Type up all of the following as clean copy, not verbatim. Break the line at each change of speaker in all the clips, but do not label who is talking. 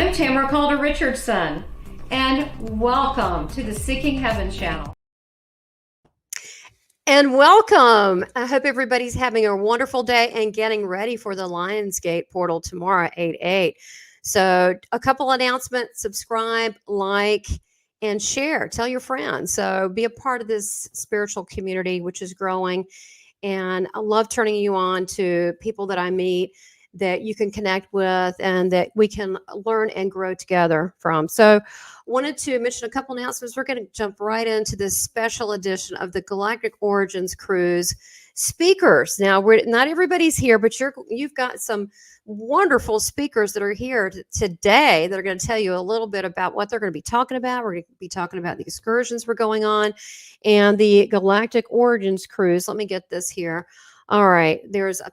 I'm Tamara Caulder Richardson, and welcome to the Seeking Heaven channel.
And welcome. I hope everybody's having a wonderful day and getting ready for the Lionsgate portal tomorrow at 8/8. So a couple announcements: subscribe, like, and share. Tell your friends. So be a part of this spiritual community, which is growing. And I love turning you on to people that I meet that you can connect with and that we can learn and grow together from. So wanted to mention a couple announcements. We're going to jump right into this special edition of the Galactic Origins Cruise speakers. Now, not everybody's here, but you've got some wonderful speakers that are here today that are going to tell you a little bit about what they're going to be talking about. We're going to be talking about the excursions we're going on and the Galactic Origins Cruise. Let me get this here. All right,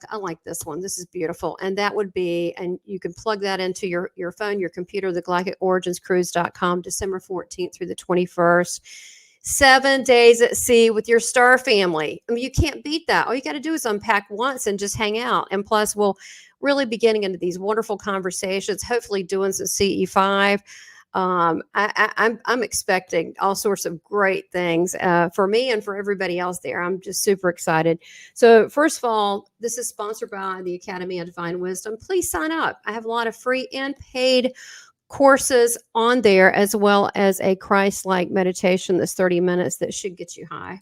I like this one. This is beautiful. And that would be, and you can plug that into your phone, your computer, the galacticoriginscruise.com, December 14th through the 21st. 7 days at sea with your star family. I mean, you can't beat that. All you got to do is unpack once and just hang out. And plus, we'll really be getting into these wonderful conversations, hopefully doing some CE5. I'm expecting all sorts of great things for me and for everybody else there. I'm just super excited. So first of all, this is sponsored by the Academy of Divine Wisdom. Please sign up. I have a lot of free and paid courses on there, as well as a Christ-like meditation that's 30 minutes that should get you high.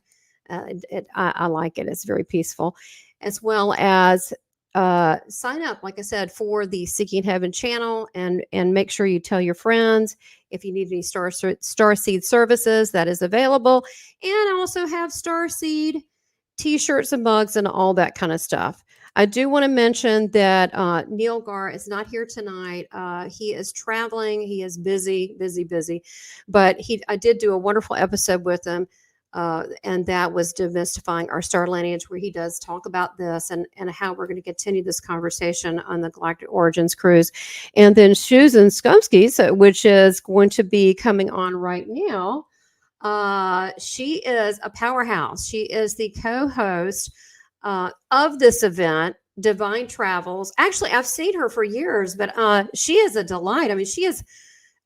I like it. It's very peaceful, as well as sign up, like I said, for the Seeking Heaven channel, and make sure you tell your friends. If you need any Starseed services, that is available. And I also have Starseed t-shirts and mugs and all that kind of stuff. I do want to mention that Neil Gar is not here tonight. He is traveling. He is busy. But I did do a wonderful episode with him. And that was Demystifying Our Star Lineage, where he does talk about this and how we're going to continue this conversation on the Galactic Origins Cruise. And then Shumsky, which is going to be coming on right now. She is a powerhouse. She is the co-host of this event, Divine Travels. Actually, I've seen her for years, but she is a delight. I mean, she is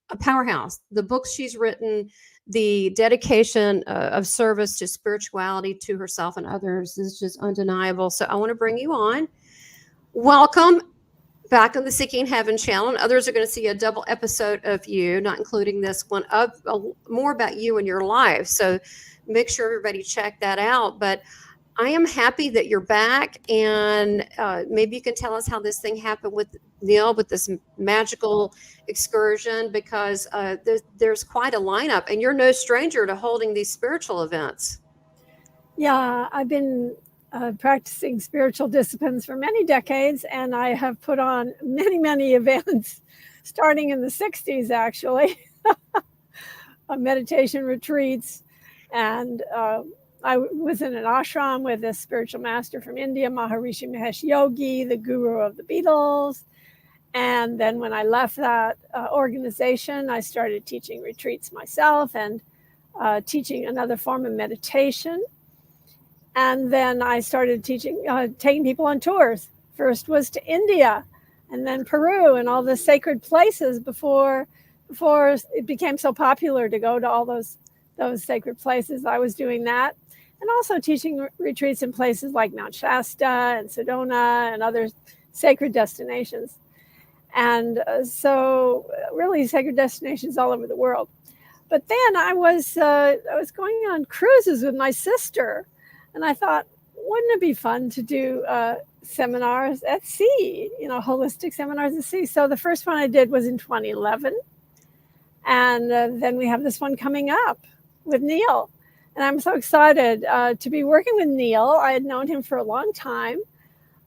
a powerhouse. The books she's written, the dedication of service to spirituality, to herself and others, is just undeniable. So I want to bring you on. Welcome back on the Seeking Heaven channel. And others are going to see a double episode of you, not including this one, of more about you and your life. So make sure everybody check that out. But I am happy that you're back, and maybe you can tell us how this thing happened with Neil, with this magical excursion, because there's quite a lineup, and you're no stranger to holding these spiritual events.
Yeah, I've been practicing spiritual disciplines for many decades, and I have put on many events, starting in the 60s, actually, meditation retreats, and I was in an ashram with a spiritual master from India, Maharishi Mahesh Yogi, the guru of the Beatles. And then when I left that organization, I started teaching retreats myself and teaching another form of meditation. And then I started teaching, taking people on tours. First was to India, and then Peru, and all the sacred places before it became so popular to go to all those sacred places. I was doing that. And also teaching retreats in places like Mount Shasta and Sedona and other sacred destinations. And so really sacred destinations all over the world. But then I was going on cruises with my sister, and I thought, wouldn't it be fun to do seminars at sea, holistic seminars at sea? So the first one I did was in 2011. And then we have this one coming up with Neil. And I'm so excited to be working with Neil. I had known him for a long time,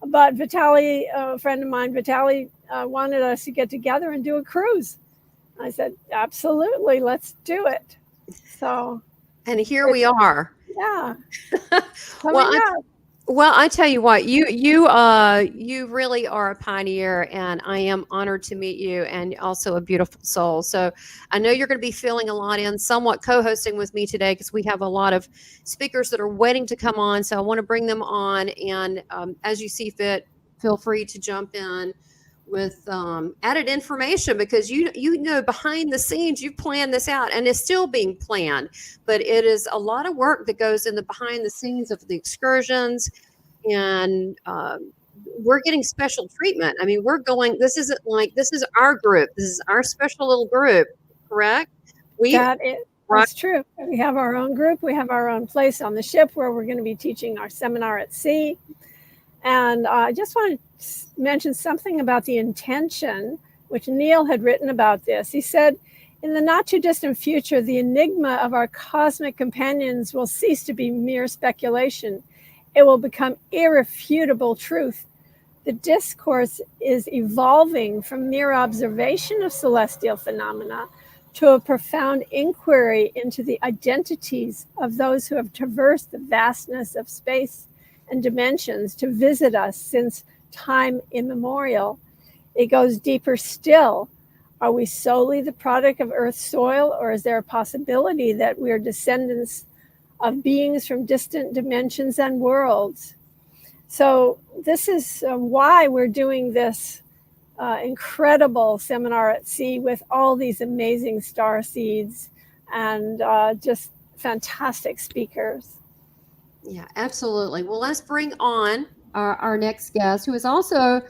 but Vitaly, a friend of mine, Vitaly, wanted us to get together and do a cruise. I said, absolutely, let's do it. So,
and here we are.
Yeah.
Well, I tell you what, you really are a pioneer, and I am honored to meet you, and also a beautiful soul. So I know you're going to be filling a lot in, somewhat co-hosting with me today, because we have a lot of speakers that are waiting to come on. So I want to bring them on, and as you see fit, feel free to jump in added information, because you know behind the scenes you've planned this out, and it's still being planned, but it is a lot of work that goes in the behind the scenes of the excursions, and we're getting special treatment. I mean, this is our group, this is our special little group, correct?
That's true. We have our own group, we have our own place on the ship where we're going to be teaching our seminar at sea. And I just want to mention something about the intention, which Neil had written about this. He said, in the not too distant future, the enigma of our cosmic companions will cease to be mere speculation. It will become irrefutable truth. The discourse is evolving from mere observation of celestial phenomena to a profound inquiry into the identities of those who have traversed the vastness of space and dimensions to visit us since time immemorial. It goes deeper still. Are we solely the product of Earth's soil, or is there a possibility that we are descendants of beings from distant dimensions and worlds? So this is why we're doing this incredible seminar at sea with all these amazing star seeds and just fantastic speakers.
Yeah, absolutely. Well, let's bring on our next guest, who is also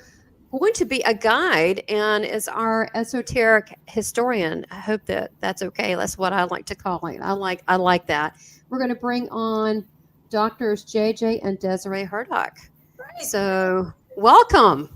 going to be a guide and is our esoteric historian. I hope that's okay. That's what I like to call it. I like that. We're going to bring on Doctors JJ and Desiree Hurtak.
Right.
So welcome.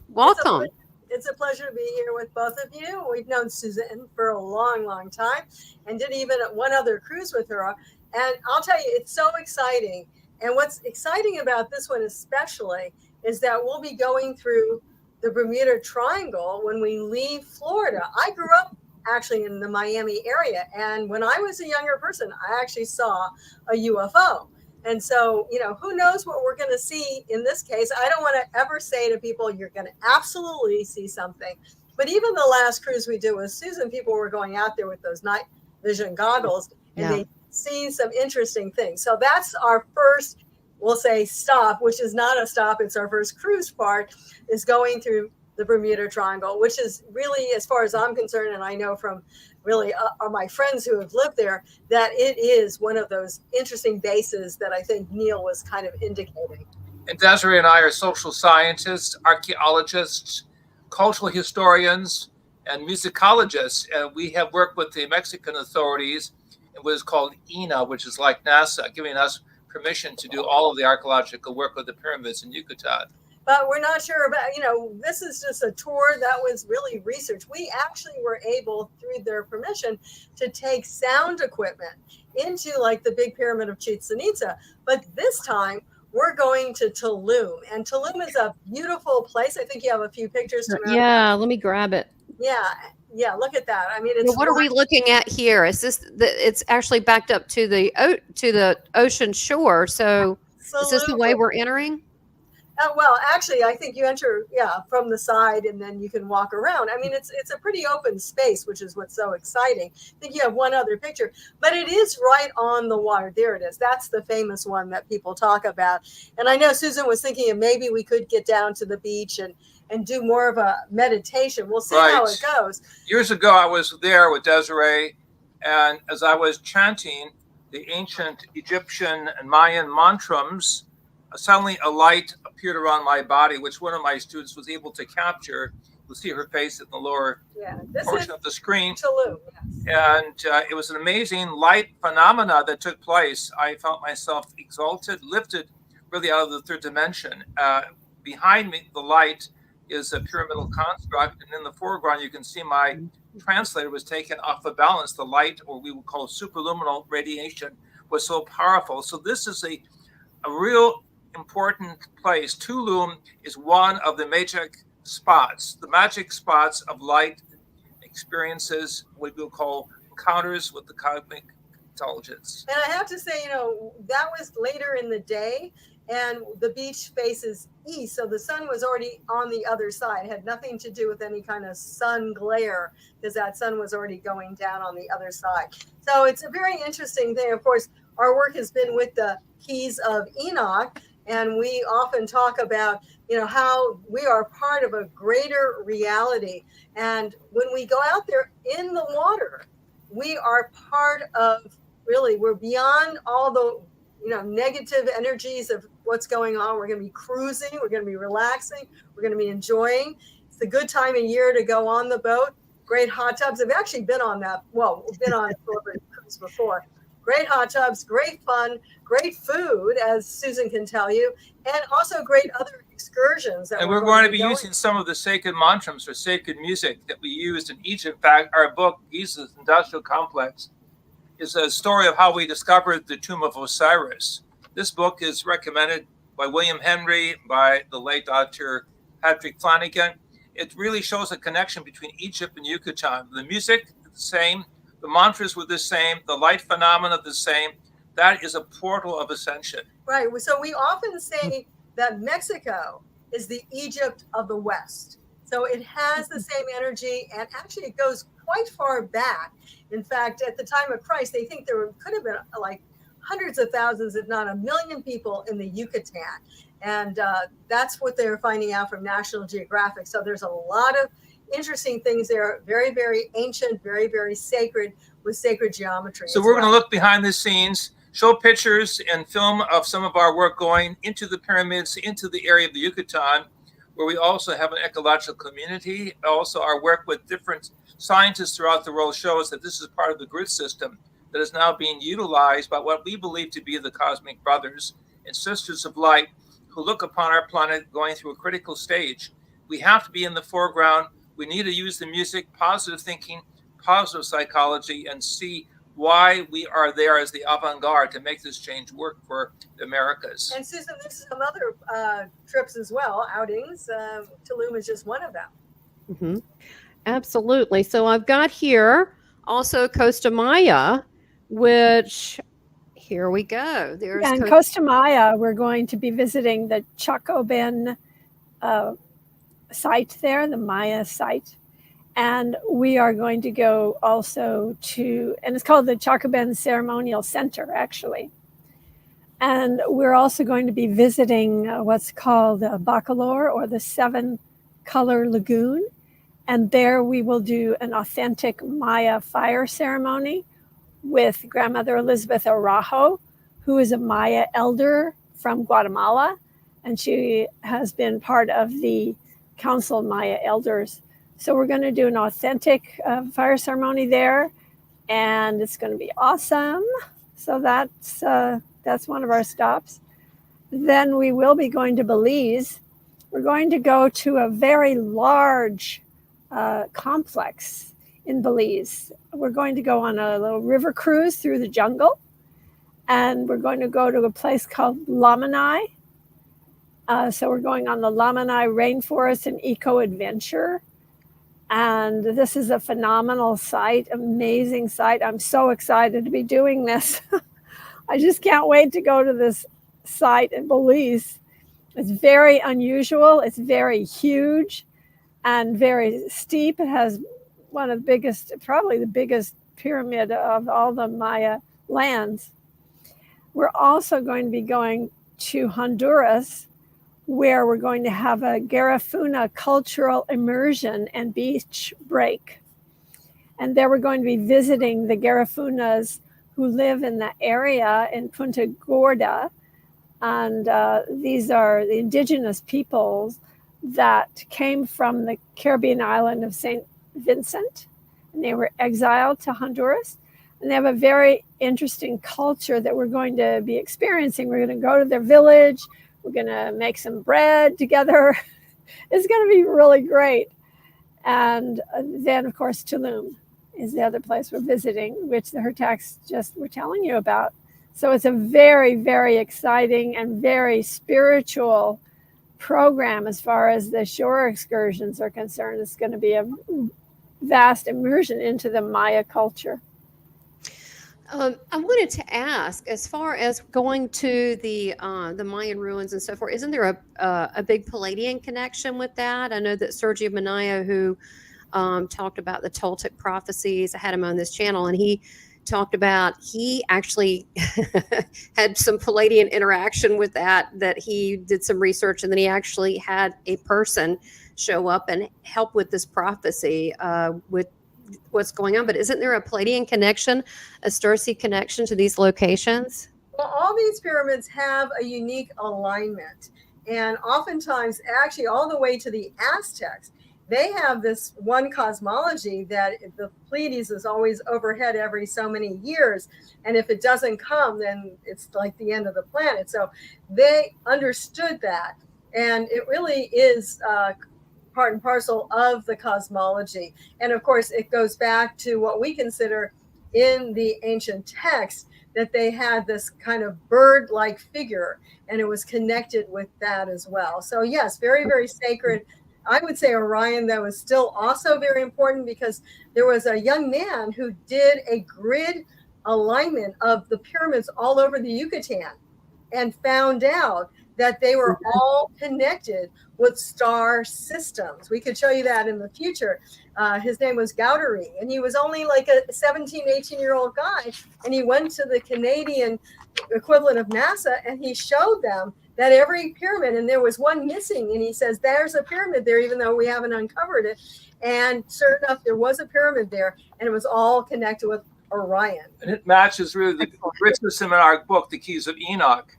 It's a pleasure to be here with both of you. We've known Suzanne for a long, long time and did even one other cruise with her. And I'll tell you, it's so exciting. And what's exciting about this one especially is that we'll be going through the Bermuda Triangle when we leave Florida. I grew up actually in the Miami area. And when I was a younger person, I actually saw a UFO. And so, who knows what we're going to see in this case. I don't want to ever say to people, you're going to absolutely see something. But even the last cruise we did with Susan, people were going out there with those night vision goggles and they see some interesting things. So that's our first, we'll say, stop, which is not a stop. It's our first cruise part, is going through the Bermuda Triangle, which is really, as far as I'm concerned, and I know from really my friends who have lived there, that it is one of those interesting bases that I think Neil was kind of indicating.
And Desiree and I are social scientists, archaeologists, cultural historians, and musicologists. And we have worked with the Mexican authorities in what is called INA, which is like NASA, giving us permission to do all of the archaeological work of the pyramids in Yucatan.
But we're not sure about, this is just a tour that was really research. We actually were able, through their permission, to take sound equipment into like the big pyramid of Chichen Itza. But this time we're going to Tulum, and Tulum is a beautiful place. I think you have a few pictures.
Yeah, let me grab it.
Yeah, look at that. I mean, it's
what are we looking at here? Is this it's actually backed up to the ocean shore? So is this the way we're entering?
Well, actually, I think you enter, from the side, and then you can walk around. I mean, it's a pretty open space, which is what's so exciting. I think you have one other picture, but it is right on the water. There it is. That's the famous one that people talk about. And I know Susan was thinking of maybe we could get down to the beach and do more of a meditation. We'll see how it goes.
Years ago, I was there with Desiree, and as I was chanting the ancient Egyptian and Mayan mantrams, suddenly a light appeared around my body, which one of my students was able to capture. You'll see her face in the lower portion of the screen.
Tulum,
yes. And it was an amazing light phenomena that took place. I felt myself exalted, lifted really out of the third dimension. Behind me, the light is a pyramidal construct, and in the foreground, you can see my translator was taken off the balance. The light, or we would call superluminal radiation, was so powerful. So this is a real important place. Tulum is one of the magic spots of light experiences, what we'll call encounters with the cosmic intelligence.
And I have to say, that was later in the day, and the beach faces east, so the sun was already on the other side. It had nothing to do with any kind of sun glare, because that sun was already going down on the other side. So it's a very interesting thing. Of course, our work has been with the Keys of Enoch, And we often talk about, how we are part of a greater reality. And when we go out there in the water, we are part of, really, we're beyond all the, negative energies of what's going on. We're going to be cruising. We're going to be relaxing. We're going to be enjoying. It's a good time of year to go on the boat. Great hot tubs. I've actually been on that. Well, we've been on a celebrity cruise before. Great hot tubs, great fun, great food, as Susan can tell you, and also great other excursions.
And we're going to be using some of the sacred mantras or sacred music that we used in Egypt. In fact, our book, Giza's Industrial Complex, is a story of how we discovered the tomb of Osiris. This book is recommended by William Henry, by the late Dr. Patrick Flanagan. It really shows a connection between Egypt and Yucatan. The music is the same, the mantras were the same, the light phenomena the same. That is a portal of ascension.
Right. So we often say that Mexico is the Egypt of the West. So it has the same energy, and actually it goes quite far back. In fact, at the time of Christ, they think there could have been like hundreds of thousands, if not 1 million people in the Yucatan. And that's what they're finding out from National Geographic. So there's a lot of interesting things there, very, very ancient, very, very sacred, with sacred geometry.
So we're going to look behind the scenes, show pictures and film of some of our work going into the pyramids, into the area of the Yucatan, where we also have an ecological community. Also, our work with different scientists throughout the world shows that this is part of the grid system that is now being utilized by what we believe to be the cosmic brothers and sisters of light who look upon our planet going through a critical stage. We have to be in the foreground. We need to use the music, positive thinking, positive psychology, and see why we are there as the avant-garde to make this change work for the Americas.
And Susan, there's some other trips as well, outings. Tulum is just one of them.
Mm-hmm. Absolutely. So I've got here also Costa Maya, which here we go. There's
in Costa Maya, we're going to be visiting the Chacoben site there, the Maya site. And we are going to go also to, and it's called the Chacoben Ceremonial Center, actually. And we're also going to be visiting what's called Bacolor, or the 7-color lagoon. And there we will do an authentic Maya fire ceremony with Grandmother Elizabeth Araujo, who is a Maya elder from Guatemala. And she has been part of the Council of Maya Elders. So we're going to do an authentic fire ceremony there, and it's going to be awesome. So that's one of our stops. Then we will be going to Belize. We're going to go to a very large complex in Belize. We're going to go on a little river cruise through the jungle, and we're going to go to a place called Lamanai. So we're going on the Lamanai Rainforest and Eco Adventure. And this is a phenomenal site, amazing site. I'm so excited to be doing this. I just can't wait to go to this site in Belize. It's very unusual. It's very huge and very steep. It has one of the biggest, probably the biggest pyramid of all the Maya lands. We're also going to be going to Honduras, where we're going to have a Garifuna cultural immersion and beach break. And there we're going to be visiting the Garifunas who live in the area in Punta Gorda. And these are the indigenous peoples that came from the Caribbean island of St. Vincent. And they were exiled to Honduras. And they have a very interesting culture that we're going to be experiencing. We're going to go to their village. We're going to make some bread together. It's going to be really great. And then, of course, Tulum is the other place we're visiting, which the Hurtaks just were telling you about. So it's a very, very exciting and very spiritual program as far as the shore excursions are concerned. It's going to be a vast immersion into the Maya culture.
I wanted to ask, as far as going to the Mayan ruins and so forth, isn't there a big Palladian connection with that? I know that Sergio Minaya, who talked about the Toltec prophecies, I had him on this channel, and he talked about he actually had some Palladian interaction with that he did some research, and then he actually had a person show up and help with this prophecy with what's going on. But isn't there a Palladian connection, a starseed connection to these locations?
Well, all these pyramids have a unique alignment. And oftentimes, actually, all the way to the Aztecs, they have this one cosmology that the Pleiades is always overhead every so many years. And if it doesn't come, then it's like the end of the planet. So they understood that. And it really is part and parcel of the cosmology. And of course, it goes back to what we consider in the ancient text, that they had this kind of bird-like figure, and it was connected with that as well. So yes, very, very sacred. I would say Orion, that was still also very important, because there was a young man who did a grid alignment of the pyramids all over the Yucatan and found out that they were all connected with star systems. We could show you that in the future. His name was Gowdery, and he was only like a 17, 18-year-old guy. And he went to the Canadian equivalent of NASA, and he showed them that every pyramid, and there was one missing, and he says, there's a pyramid there, even though we haven't uncovered it. And sure enough, there was a pyramid there, and it was all connected with Orion.
And it matches really the richness in our book, The Keys of Enoch.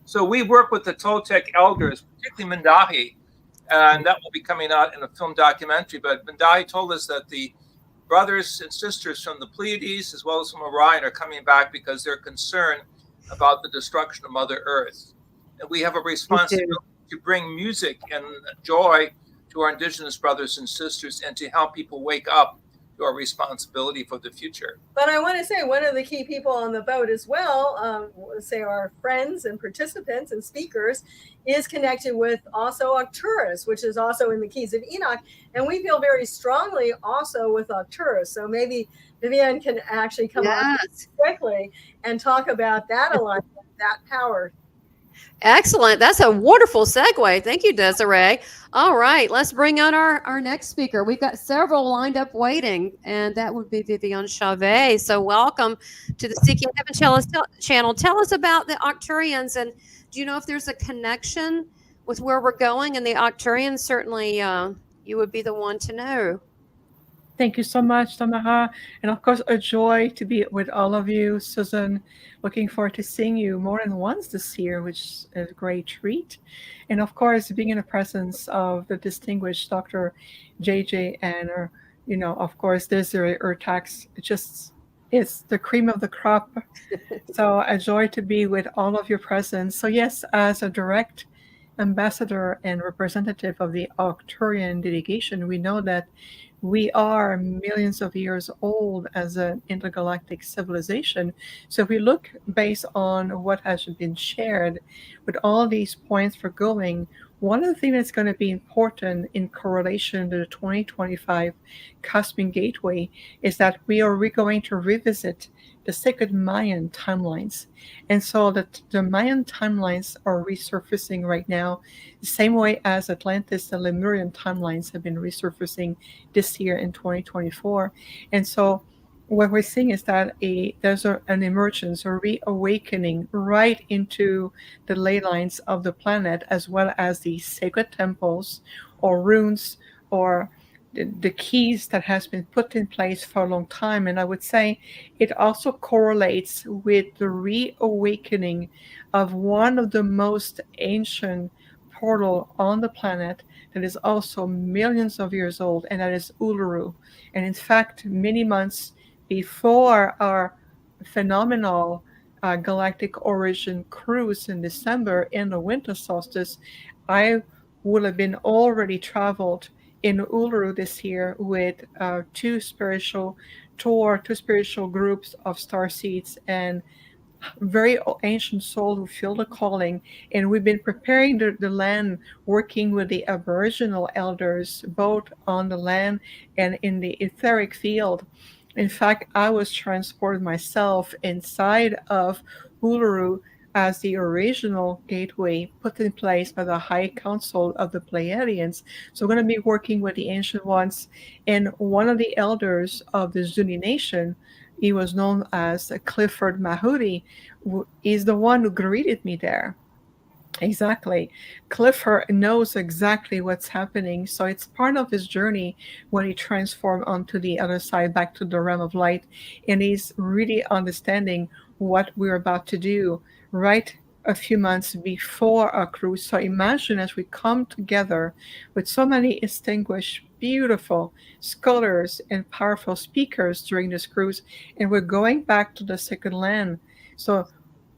So we work with the Toltec elders, particularly Mendahi, and that will be coming out in a film documentary. But Mendahi told us that the brothers and sisters from the Pleiades as well as from Orion are coming back because they're concerned about the destruction of Mother Earth. And we have a responsibility to bring music and joy to our indigenous brothers and sisters and to help people wake up to our responsibility for the future.
But I want to say one of the key people on the boat as well, say our friends and participants and speakers, is connected with also Arcturus, which is also in the Keys of Enoch. And we feel very strongly also with Arcturus. So maybe Viviane can actually come on quickly and talk about that alignment, that power.
Excellent. That's a wonderful segue. Thank you, Desiree. All right, let's bring on our next speaker. We've got several lined up waiting, and that would be Viviane Chauvet. So welcome to the Seeking Heaven channel. Tell us about the Arcturians, and do you know if there's a connection with where we're going? And the Arcturians, certainly you would be the one to know.
Thank you so much, Tamara. And of course, a joy to be with all of you. Susan, looking forward to seeing you more than once this year, which is a great treat. And of course, being in the presence of the distinguished Dr. JJ and, of course, Desiree Hurtak, it's the cream of the crop. So a joy to be with all of your presence. So yes, as a direct ambassador and representative of the Arcturian delegation, we know that we are millions of years old as an intergalactic civilization. So if we look based on what has been shared with all these points for going, one of the things that's going to be important in correlation to the 2025 Cosmic Gateway is that we are going to revisit the sacred Mayan timelines. And so the Mayan timelines are resurfacing right now, the same way as Atlantis and Lemurian timelines have been resurfacing this year in 2024. And so what we're seeing is that there's an emergence or reawakening right into the ley lines of the planet, as well as the sacred temples or runes or the keys that has been put in place for a long time. And I would say it also correlates with the reawakening of one of the most ancient portal on the planet that is also millions of years old, and that is Uluru. And in fact, many months before our phenomenal Galactic Origins Cruise in December in the winter solstice, I would have been already traveled in Uluru this year with two spiritual groups of starseeds and very ancient soul who feel the calling. And we've been preparing the land, working with the Aboriginal elders, both on the land and in the etheric field. In fact, I was transported myself inside of Uluru as the original gateway put in place by the High Council of the Pleiadians. So we're going to be working with the Ancient Ones. And one of the elders of the Zuni Nation, he was known as Clifford Mahudi, is the one who greeted me there. Exactly. Clifford knows exactly what's happening. So it's part of his journey when he transformed onto the other side, back to the realm of light. And he's really understanding what we're about to do right a few months before our cruise. So imagine as we come together with so many distinguished, beautiful scholars and powerful speakers during this cruise, and we're going back to the second land. So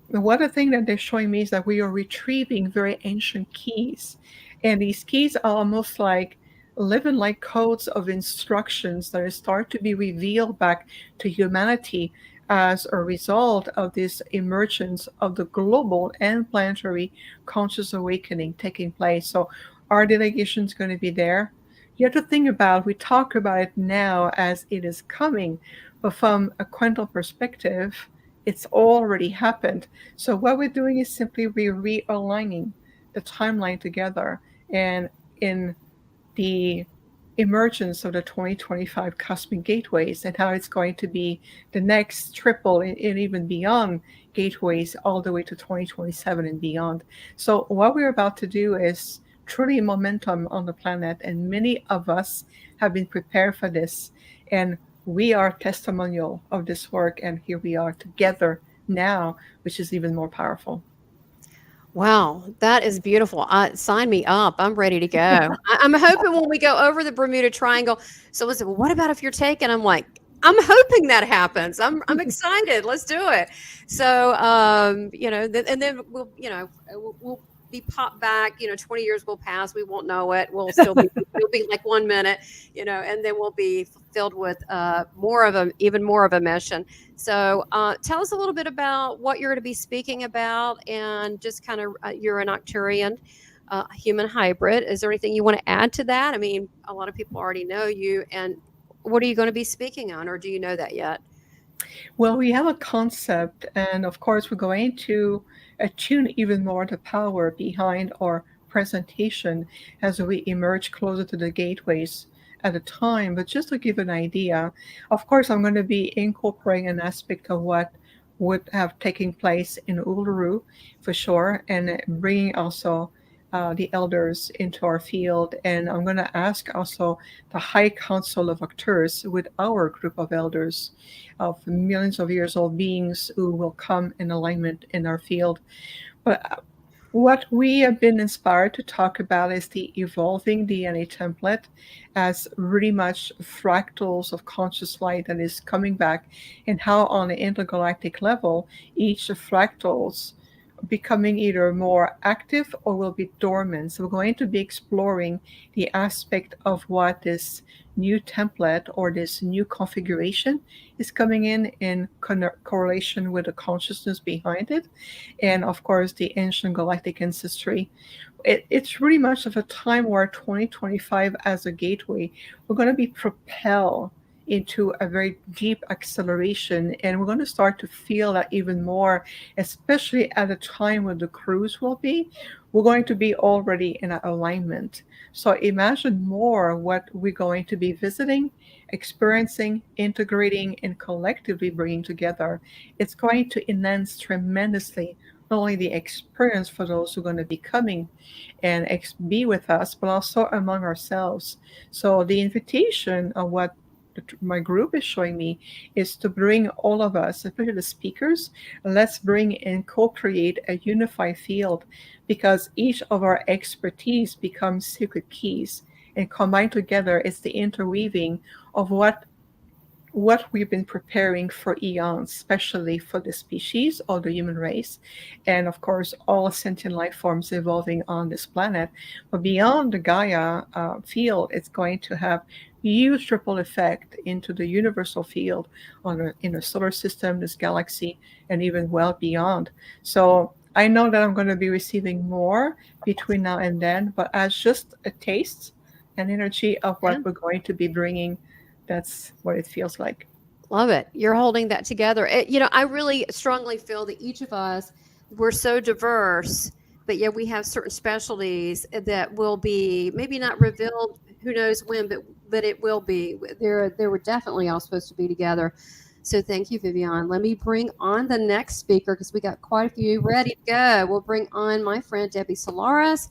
one thing that they're showing me is that we are retrieving very ancient keys. And these keys are almost like living like codes of instructions that start to be revealed back to humanity as a result of this emergence of the global and planetary conscious awakening taking place. So our delegation is going to be there. You have to think about, we talk about it now as it is coming, but from a quantum perspective, it's already happened. So what we're doing is simply realigning the timeline together. And in the emergence of the 2025 cosmic gateways and how it's going to be the next triple and even beyond gateways all the way to 2027 and beyond. So what we're about to do is truly momentum on the planet, and many of us have been prepared for this. And we are testimonial of this work, and here we are together now, which is even more powerful.
Wow, that is beautiful. Sign me up. I'm ready to go. I'm hoping when we go over the Bermuda Triangle. So listen, well, what about if you're taken? I'm like, I'm hoping that happens. I'm excited. Let's do it. So, and then we'll be popped back. 20 years will pass. We won't know it. We'll be like 1 minute, and then we'll be filled with even more of a mission. So tell us a little bit about what you're going to be speaking about, and just kind of, you're an Arcturian human hybrid. Is there anything you want to add to that? I mean, a lot of people already know you, and what are you going to be speaking on, or do you know that yet?
Well, we have a concept, and of course, we're going to attune even more the power behind our presentation as we emerge closer to the gateways at a time. But just to give an idea, of course, I'm going to be incorporating an aspect of what would have taken place in Uluru for sure, and bringing also the elders into our field. And I'm going to ask also the High Council of Actors with our group of elders of millions of years old beings who will come in alignment in our field. But what we have been inspired to talk about is the evolving DNA template as really much fractals of conscious light that is coming back, and how on the intergalactic level, each of fractals becoming either more active or will be dormant. So we're going to be exploring the aspect of what this new template or this new configuration is coming in correlation with the consciousness behind it, and of course the ancient galactic ancestry. It's really much of a time where 2025 as a gateway, we're going to be propelled into a very deep acceleration, and we're going to start to feel that even more, especially at a time when the cruise will be. We're going to be already in alignment. So imagine more what we're going to be visiting, experiencing, integrating, and collectively bringing together. It's going to enhance tremendously not only the experience for those who are going to be coming and be with us, but also among ourselves. So the invitation of what my group is showing me is to bring all of us, especially the speakers, let's bring and co-create a unified field, because each of our expertise becomes secret keys, and combined together it's the interweaving of what we've been preparing for eons, especially for the species or the human race, and of course all sentient life forms evolving on this planet. But beyond the Gaia field, it's going to have huge ripple effect into the universal field in the solar system, this galaxy, and even well beyond. So I know that I'm going to be receiving more between now and then, but as just a taste and energy of what we're going to be bringing, that's what it feels like.
Love it. You're holding that together. I really strongly feel that each of us, we're so diverse, but yet we have certain specialties that will be maybe not revealed, who knows when, but it will be. They were definitely all supposed to be together. So thank you, Viviane. Let me bring on the next speaker because we got quite a few ready to go. We'll bring on my friend Debbie Solaris,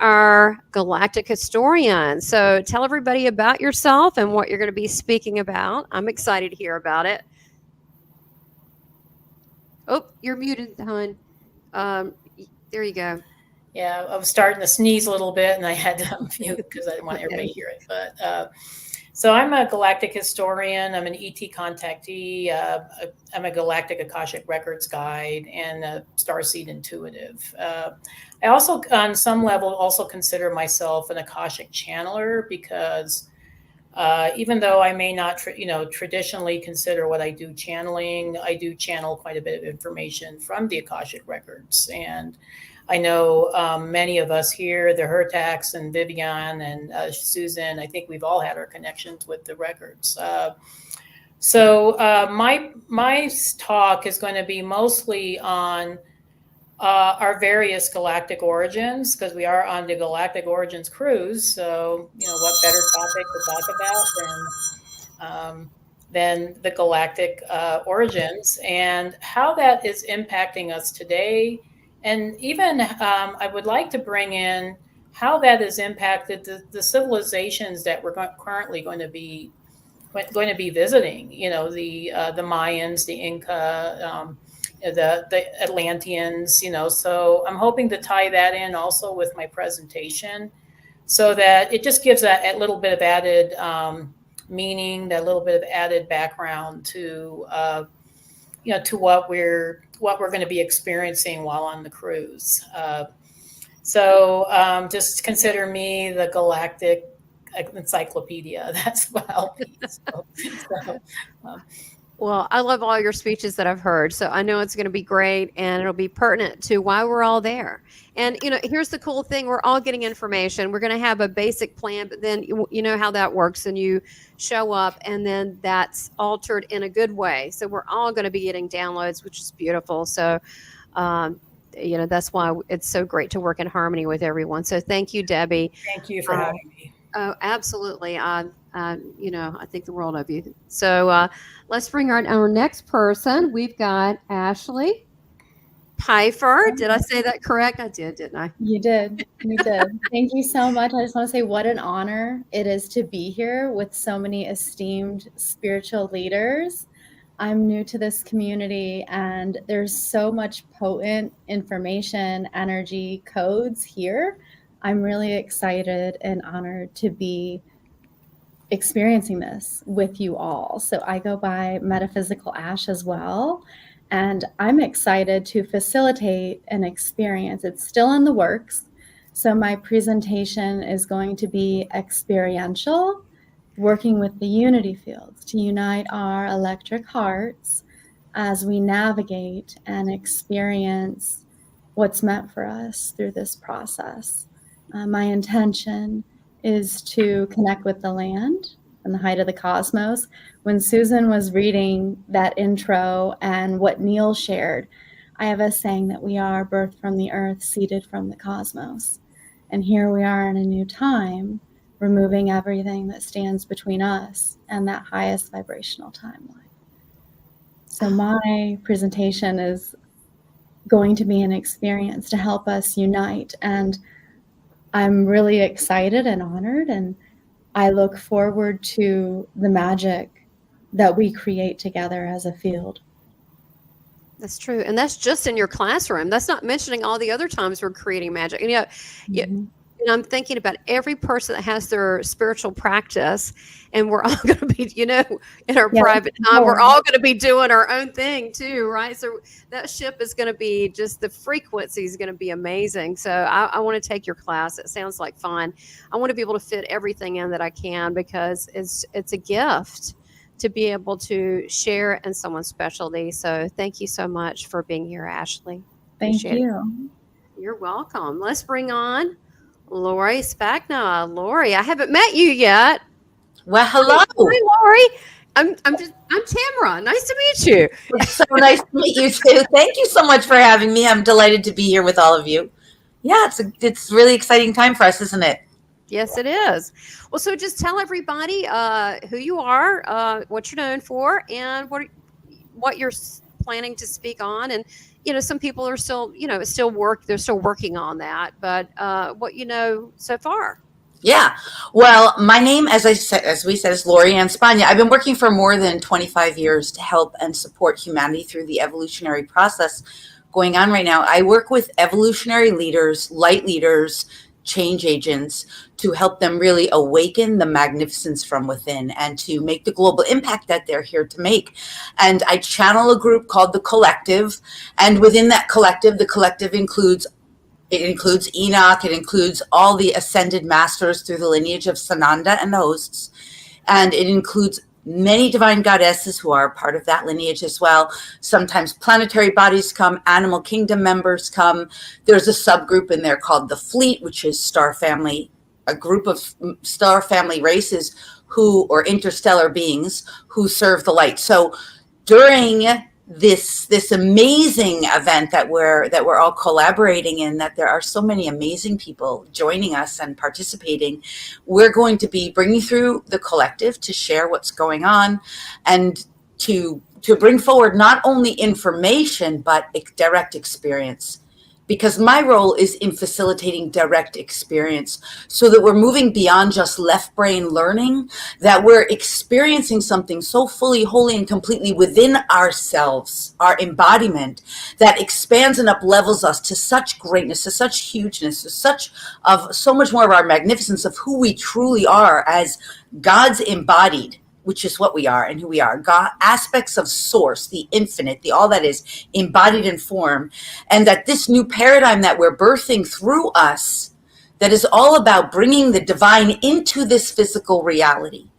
our galactic historian. So tell everybody about yourself and what you're going to be speaking about. I'm excited to hear about it. Oh, you're muted, hon. There you go.
Yeah, I was starting to sneeze a little bit, and I had to unmute because I didn't want everybody to hear it. But so I'm a galactic historian. I'm an ET contactee. I'm a galactic Akashic records guide and a starseed intuitive. I also, on some level, also consider myself an Akashic channeler because even though I may not, traditionally consider what I do channeling, I do channel quite a bit of information from the Akashic records. And I know many of us here, the Hurtaks and Viviane and Susan, I think we've all had our connections with the records. So my talk is going to be mostly on our various galactic origins, because we are on the Galactic Origins Cruise. So, what better topic to talk about than the galactic origins and how that is impacting us today. And even I would like to bring in how that has impacted the civilizations that we're currently going to be visiting. The Mayans, the Inca, the Atlanteans. So I'm hoping to tie that in also with my presentation, so that it just gives a little bit of added meaning, that little bit of added background to to what we're going to be experiencing while on the cruise. So just consider me the galactic encyclopedia. That's what I'll be.
Well, I love all your speeches that I've heard, so I know it's going to be great, and it'll be pertinent to why we're all there. And, here's the cool thing. We're all getting information. We're going to have a basic plan, but then you know how that works, and you show up, and then that's altered in a good way. So we're all going to be getting downloads, which is beautiful. So, that's why it's so great to work in harmony with everyone. So thank you, Debbie.
Thank you for having me.
Oh, absolutely. I think the world of you. So let's bring our next person. We've got Ashlea Piefer. Did I say that correct? I did, didn't I?
You did. You did. Thank you so much. I just want to say what an honor it is to be here with so many esteemed spiritual leaders. I'm new to this community, and there's so much potent information, energy, codes here. I'm really excited and honored to be experiencing this with you all. So I go by Metaphysical Ash as well, and I'm excited to facilitate an experience. It's still in the works. So my presentation is going to be experiential, working with the unity fields to unite our electric hearts as we navigate and experience what's meant for us through this process. My intention is to connect with the land and the height of the cosmos. When Susan was reading that intro and what Neil shared, I have a saying that we are birthed from the earth, seeded from the cosmos. And here we are in a new time, removing everything that stands between us and that highest vibrational timeline. So my presentation is going to be an experience to help us unite, and I'm really excited and honored, and I look forward to the magic that we create together as a field.
That's true. And that's just in your classroom. That's not mentioning all the other times we're creating magic. And, and I'm thinking about every person that has their spiritual practice, and we're all going to be, in our private time, we're all going to be doing our own thing too, right? So that ship is going to be just, the frequency is going to be amazing. So I want to take your class. It sounds like fun. I want to be able to fit everything in that I can, because it's a gift to be able to share in someone's specialty. So thank you so much for being here, Ashlea.
Thank you.
You're welcome. Let's bring on Lori Spagna. Lori, I haven't met you yet.
Well, hello.
Hi, Lori. I'm Tamara. Nice to meet you.
It's so nice to meet you too. Thank you so much for having me. I'm delighted to be here with all of you. Yeah, it's a really exciting time for us, isn't it?
Yes, it is. Well, so just tell everybody who you are, what you're known for, and what you're planning to speak on. And some people are still, they're still working on that. But what you know so far.
Yeah. Well, my name, as we said, is Lori-Ann Spagna. I've been working for more than 25 years to help and support humanity through the evolutionary process going on right now. I work with evolutionary leaders, light leaders, change agents to help them really awaken the magnificence from within and to make the global impact that they're here to make. And I channel a group called the Collective. And within that collective, the collective includes Enoch. It includes all the ascended masters through the lineage of Sananda and the hosts. And it includes many divine goddesses who are part of that lineage as well. Sometimes planetary bodies come, animal kingdom members come. There's a subgroup in there called the Fleet, which is star family, a group of star family races or interstellar beings who serve the light. So during this amazing event that we're all collaborating in, that there are so many amazing people joining us and participating, we're going to be bringing through the collective to share what's going on and to bring forward not only information but direct experience, because my role is in facilitating direct experience so that we're moving beyond just left brain learning, that we're experiencing something so fully, wholly, and completely within ourselves, our embodiment, that expands and up-levels us to such greatness, to such hugeness, to so much more of our magnificence of who we truly are as God's embodied, which is what we are and who we are. God, aspects of source, the infinite, the all that is embodied in form. And that this new paradigm that we're birthing through us, that is all about bringing the divine into this physical reality,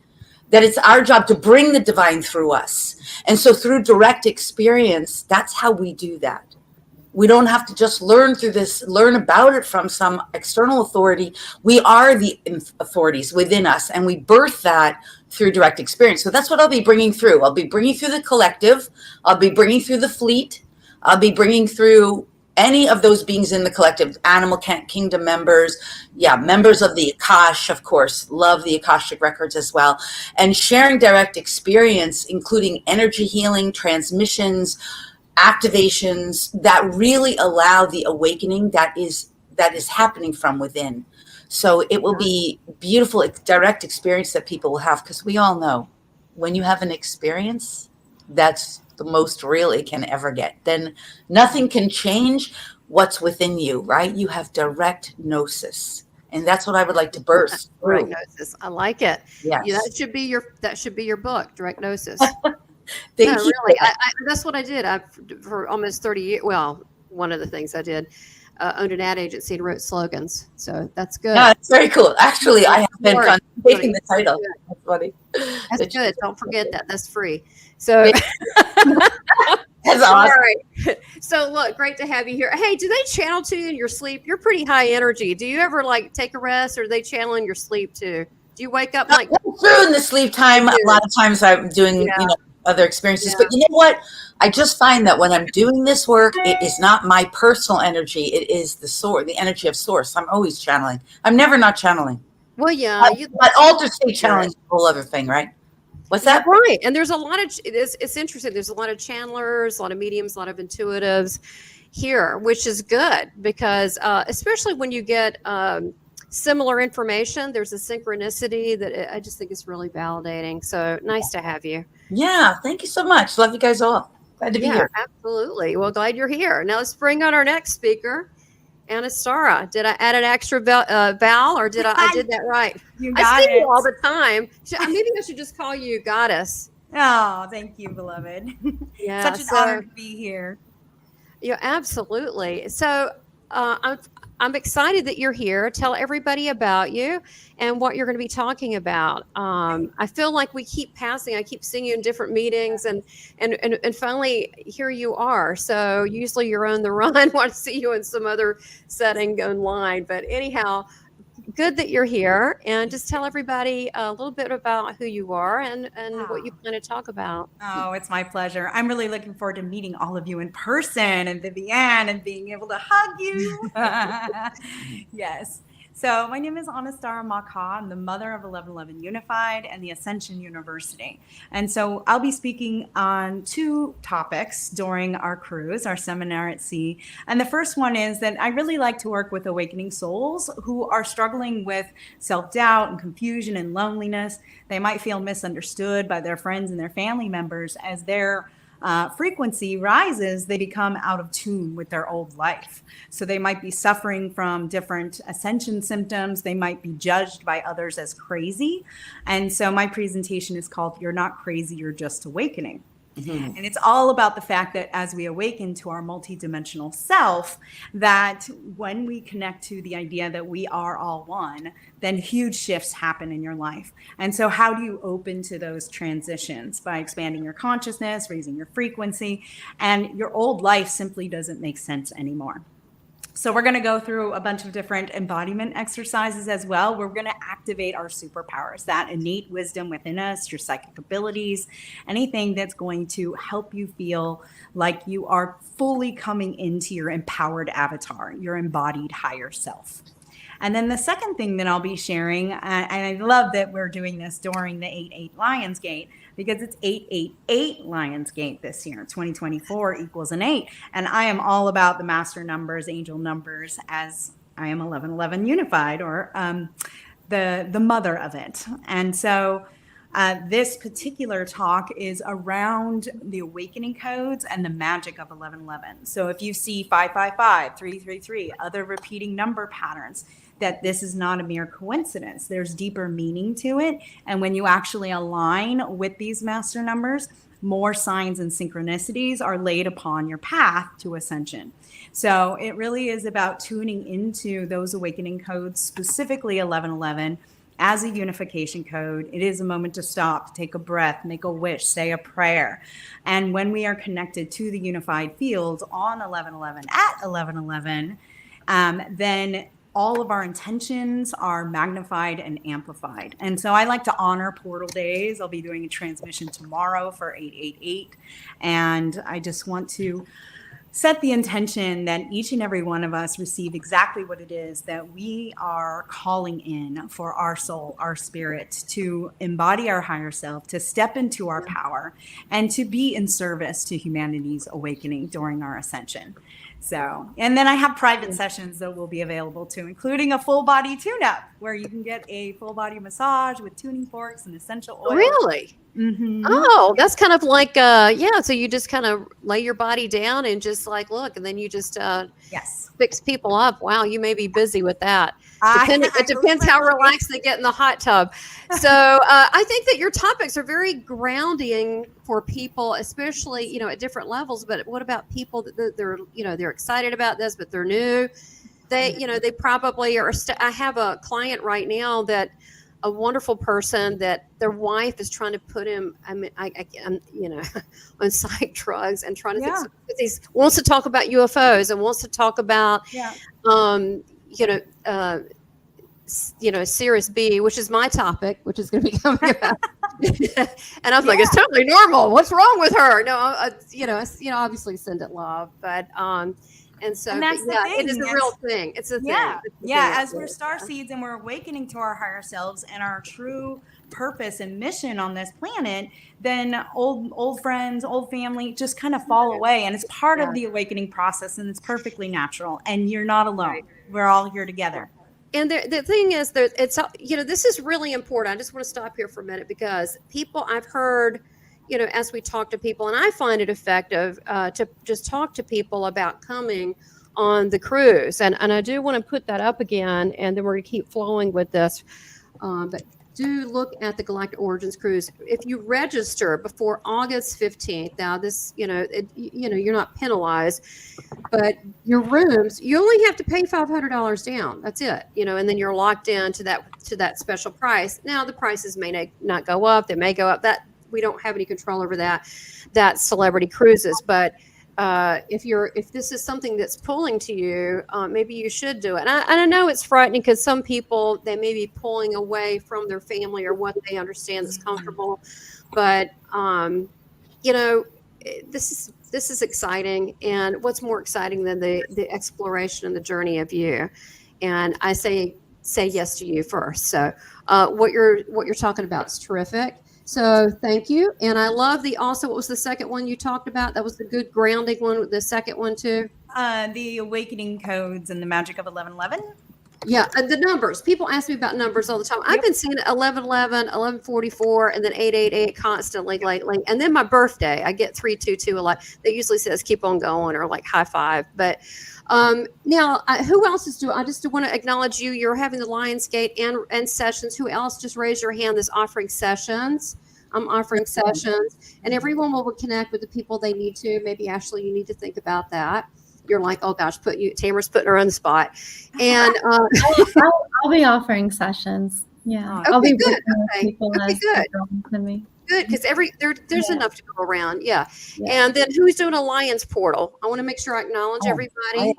that it's our job to bring the divine through us. And so through direct experience, that's how we do that. We don't have to just learn about it from some external authority. We are the authorities within us, and we birth that through direct experience. So that's what I'll be bringing through. I'll be bringing through the collective. I'll be bringing through the Fleet. I'll be bringing through any of those beings in the collective, animal kingdom members, members of the Akash, of course, love the Akashic records as well, and sharing direct experience, including energy healing, transmissions, activations that really allow the awakening that is happening from within. So it will be beautiful, direct experience that people will have, because we all know when you have an experience, that's the most real it can ever get. Then nothing can change what's within you, right? You have direct gnosis. And that's what I would like to burst through.
Direct gnosis. I like it.
Yes.
Yeah, that should be your book, Direct Gnosis.
Thank you.
Really. That's what I did. For almost 30 years. Well, one of the things I did, owned an ad agency and wrote slogans. So that's good.
Yeah, it's very cool. Actually, I have been contemplating the title. That's funny.
That's good. Don't forget that. That's free. So
that's awesome.
All right. So look, great to have you here. Hey, do they channel to you in your sleep? You're pretty high energy. Do you ever take a rest, or do they channel in your sleep too? Do you wake up
through in the sleep time? A lot of times I'm doing other experiences, but you know what? I just find that when I'm doing this work, it is not my personal energy. It is the energy of source. I'm always channeling. I'm never not channeling.
Well, yeah.
But alter state channeling is a whole other thing, right? What's that?
Right. And there's a lot of, it's interesting. There's a lot of channelers, a lot of mediums, a lot of intuitives here, which is good because especially when you get similar information, there's a synchronicity that I just think is really validating. So nice to have you.
Yeah. Thank you so much. Love you guys all. Glad to be here.
Absolutely. Well, glad you're here. Now let's bring on our next speaker, Anastara. Did I add an extra vowel, or did I did that right? I see you all the time. Maybe I should just call you Goddess.
Oh, thank you, beloved.
Yeah,
such an honor to be here.
Yeah, absolutely. So I'm excited that you're here. Tell everybody about you and what you're going to be talking about. I feel like we keep passing. I keep seeing you in different meetings, and finally here you are. So usually you're on the run. I want to see you in some other setting online. But anyhow, good that you're here, and just tell everybody a little bit about who you are and what you plan to talk about.
Oh, it's my pleasure. I'm really looking forward to meeting all of you in person, and Viviane, and being able to hug you. Yes. So my name is Anastara Ma. I'm the mother of 1111 Unified and the Ascension University. And so I'll be speaking on two topics during our cruise, our seminar at sea. And the first one is that I really like to work with awakening souls who are struggling with self-doubt and confusion and loneliness. They might feel misunderstood by their friends and their family members. As their frequency rises, they become out of tune with their old life. So they might be suffering from different ascension symptoms. They might be judged by others as crazy. And so my presentation is called You're Not Crazy, You're Just Awakening. Mm-hmm. And it's all about the fact that as we awaken to our multidimensional self, that when we connect to the idea that we are all one, then huge shifts happen in your life. And so how do you open to those transitions? By expanding your consciousness, raising your frequency, and your old life simply doesn't make sense anymore. So we're going to go through a bunch of different embodiment exercises as well. We're going to activate our superpowers, that innate wisdom within us, your psychic abilities, anything that's going to help you feel like you are fully coming into your empowered avatar, your embodied higher self. And then the second thing that I'll be sharing, and I love that we're doing this during the 8-8 Lionsgate, because it's 888 Lionsgate this year. 2024 equals an 8. And I am all about the master numbers, angel numbers, as I am 1111 Unified, or the mother of it. And so this particular talk is around the awakening codes and the magic of 1111. So if you see 555, 333, other repeating number patterns, that this is not a mere coincidence. There's deeper meaning to it. And when you actually align with these master numbers, more signs and synchronicities are laid upon your path to ascension. So it really is about tuning into those awakening codes, specifically 1111, as a unification code. It is a moment to stop, to take a breath, make a wish, say a prayer. And when we are connected to the unified field on 1111 at 1111, then all of our intentions are magnified and amplified. And so I like to honor portal days. I'll be doing a transmission tomorrow for 888. And I just want to set the intention that each and every one of us receive exactly what it is that we are calling in for our soul, our spirit, to embody our higher self, to step into our power, and to be in service to humanity's awakening during our ascension. So, and then I have private sessions that will be available too, including a full body tune-up where you can get a full body massage with tuning forks and essential oils.
Really?
Mm-hmm.
Oh, that's kind of like, yeah. So you just kind of lay your body down and just like, look, and then you just
yes,
fix people up. Wow, you may be busy with that. It depends how relaxed they get in the hot tub. So I think that your topics are very grounding for people, especially, you know, at different levels. But what about people that they're, you know, they're excited about this, but they're new? They, you know, they probably are. I have a client right now that a wonderful person that their wife is trying to put him, you know, on psych drugs and trying to fix, wants to talk about UFOs and wants to talk about, you know, Sirius B, which is my topic, which is going to be coming about. And I was like, it's totally normal. What's wrong with her? No, you know, obviously send it love, but and so,
and that's
it is a real thing. It's a thing.
As we're star seeds and we're awakening to our higher selves and our true purpose and mission on this planet, then old friends, old family just kind of fall away. And it's part of the awakening process, and it's perfectly natural. And you're not alone. Right. We're all here together.
And the thing is that it's, you know, this is really important. I just want to stop here for a minute because people I've heard, you know, as we talk to people, and I find it effective to just talk to people about coming on the cruise. And I do want to put that up again, and then we're going to keep flowing with this. But do look at the Galactic Origins Cruise. If you register before August 15th, now this, you know, you're not penalized, but your rooms, you only have to pay $500 down. That's it, you know, and then you're locked in to that special price. Now the prices may not go up. They may go up. That we don't have any control over that Celebrity Cruises, but if this is something that's pulling to you, maybe you should do it. And I know it's frightening because some people, they may be pulling away from their family or what they understand is comfortable, but you know, this is exciting. And what's more exciting than the exploration and the journey of you? And I say, say yes to you first. So what you're talking about is terrific. So thank you. And I love what was the second one you talked about? That was the good grounding one, the second one too.
The awakening codes and the magic of 1111.
Yeah, and the numbers. People ask me about numbers all the time. I've been seeing 1111, 1144, and then 888 constantly lately. And then my birthday, I get 322 a lot. That usually says keep on going or like high five. But now, who else is doing? I just want to acknowledge you. You're having the Lionsgate and sessions. Who else? Just raise your hand. That's offering sessions. I'm offering sessions, and everyone will connect with the people they need to. Maybe Ashlea, you need to think about that. You're like, oh gosh, Tamara's putting her on the spot. And
I'll be offering sessions. Yeah.
Okay,
I'll be
good.
people
Okay,
as
good.
than me.
Good, because there's enough to go around. Yeah. And then who's doing a Lions portal? I want to make sure I acknowledge everybody.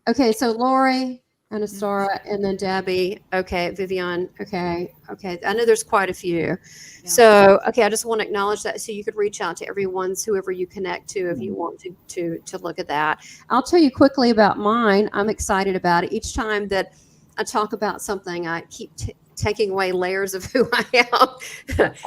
Okay, so Lori, Anastara, and then Debbie. Okay, Viviane. Okay. I know there's quite a few. Yeah. So, okay, I just want to acknowledge that so you could reach out to whoever you connect to if you want to look at that. I'll tell you quickly about mine. I'm excited about it. Each time that I talk about something, I keep taking away layers of who I am.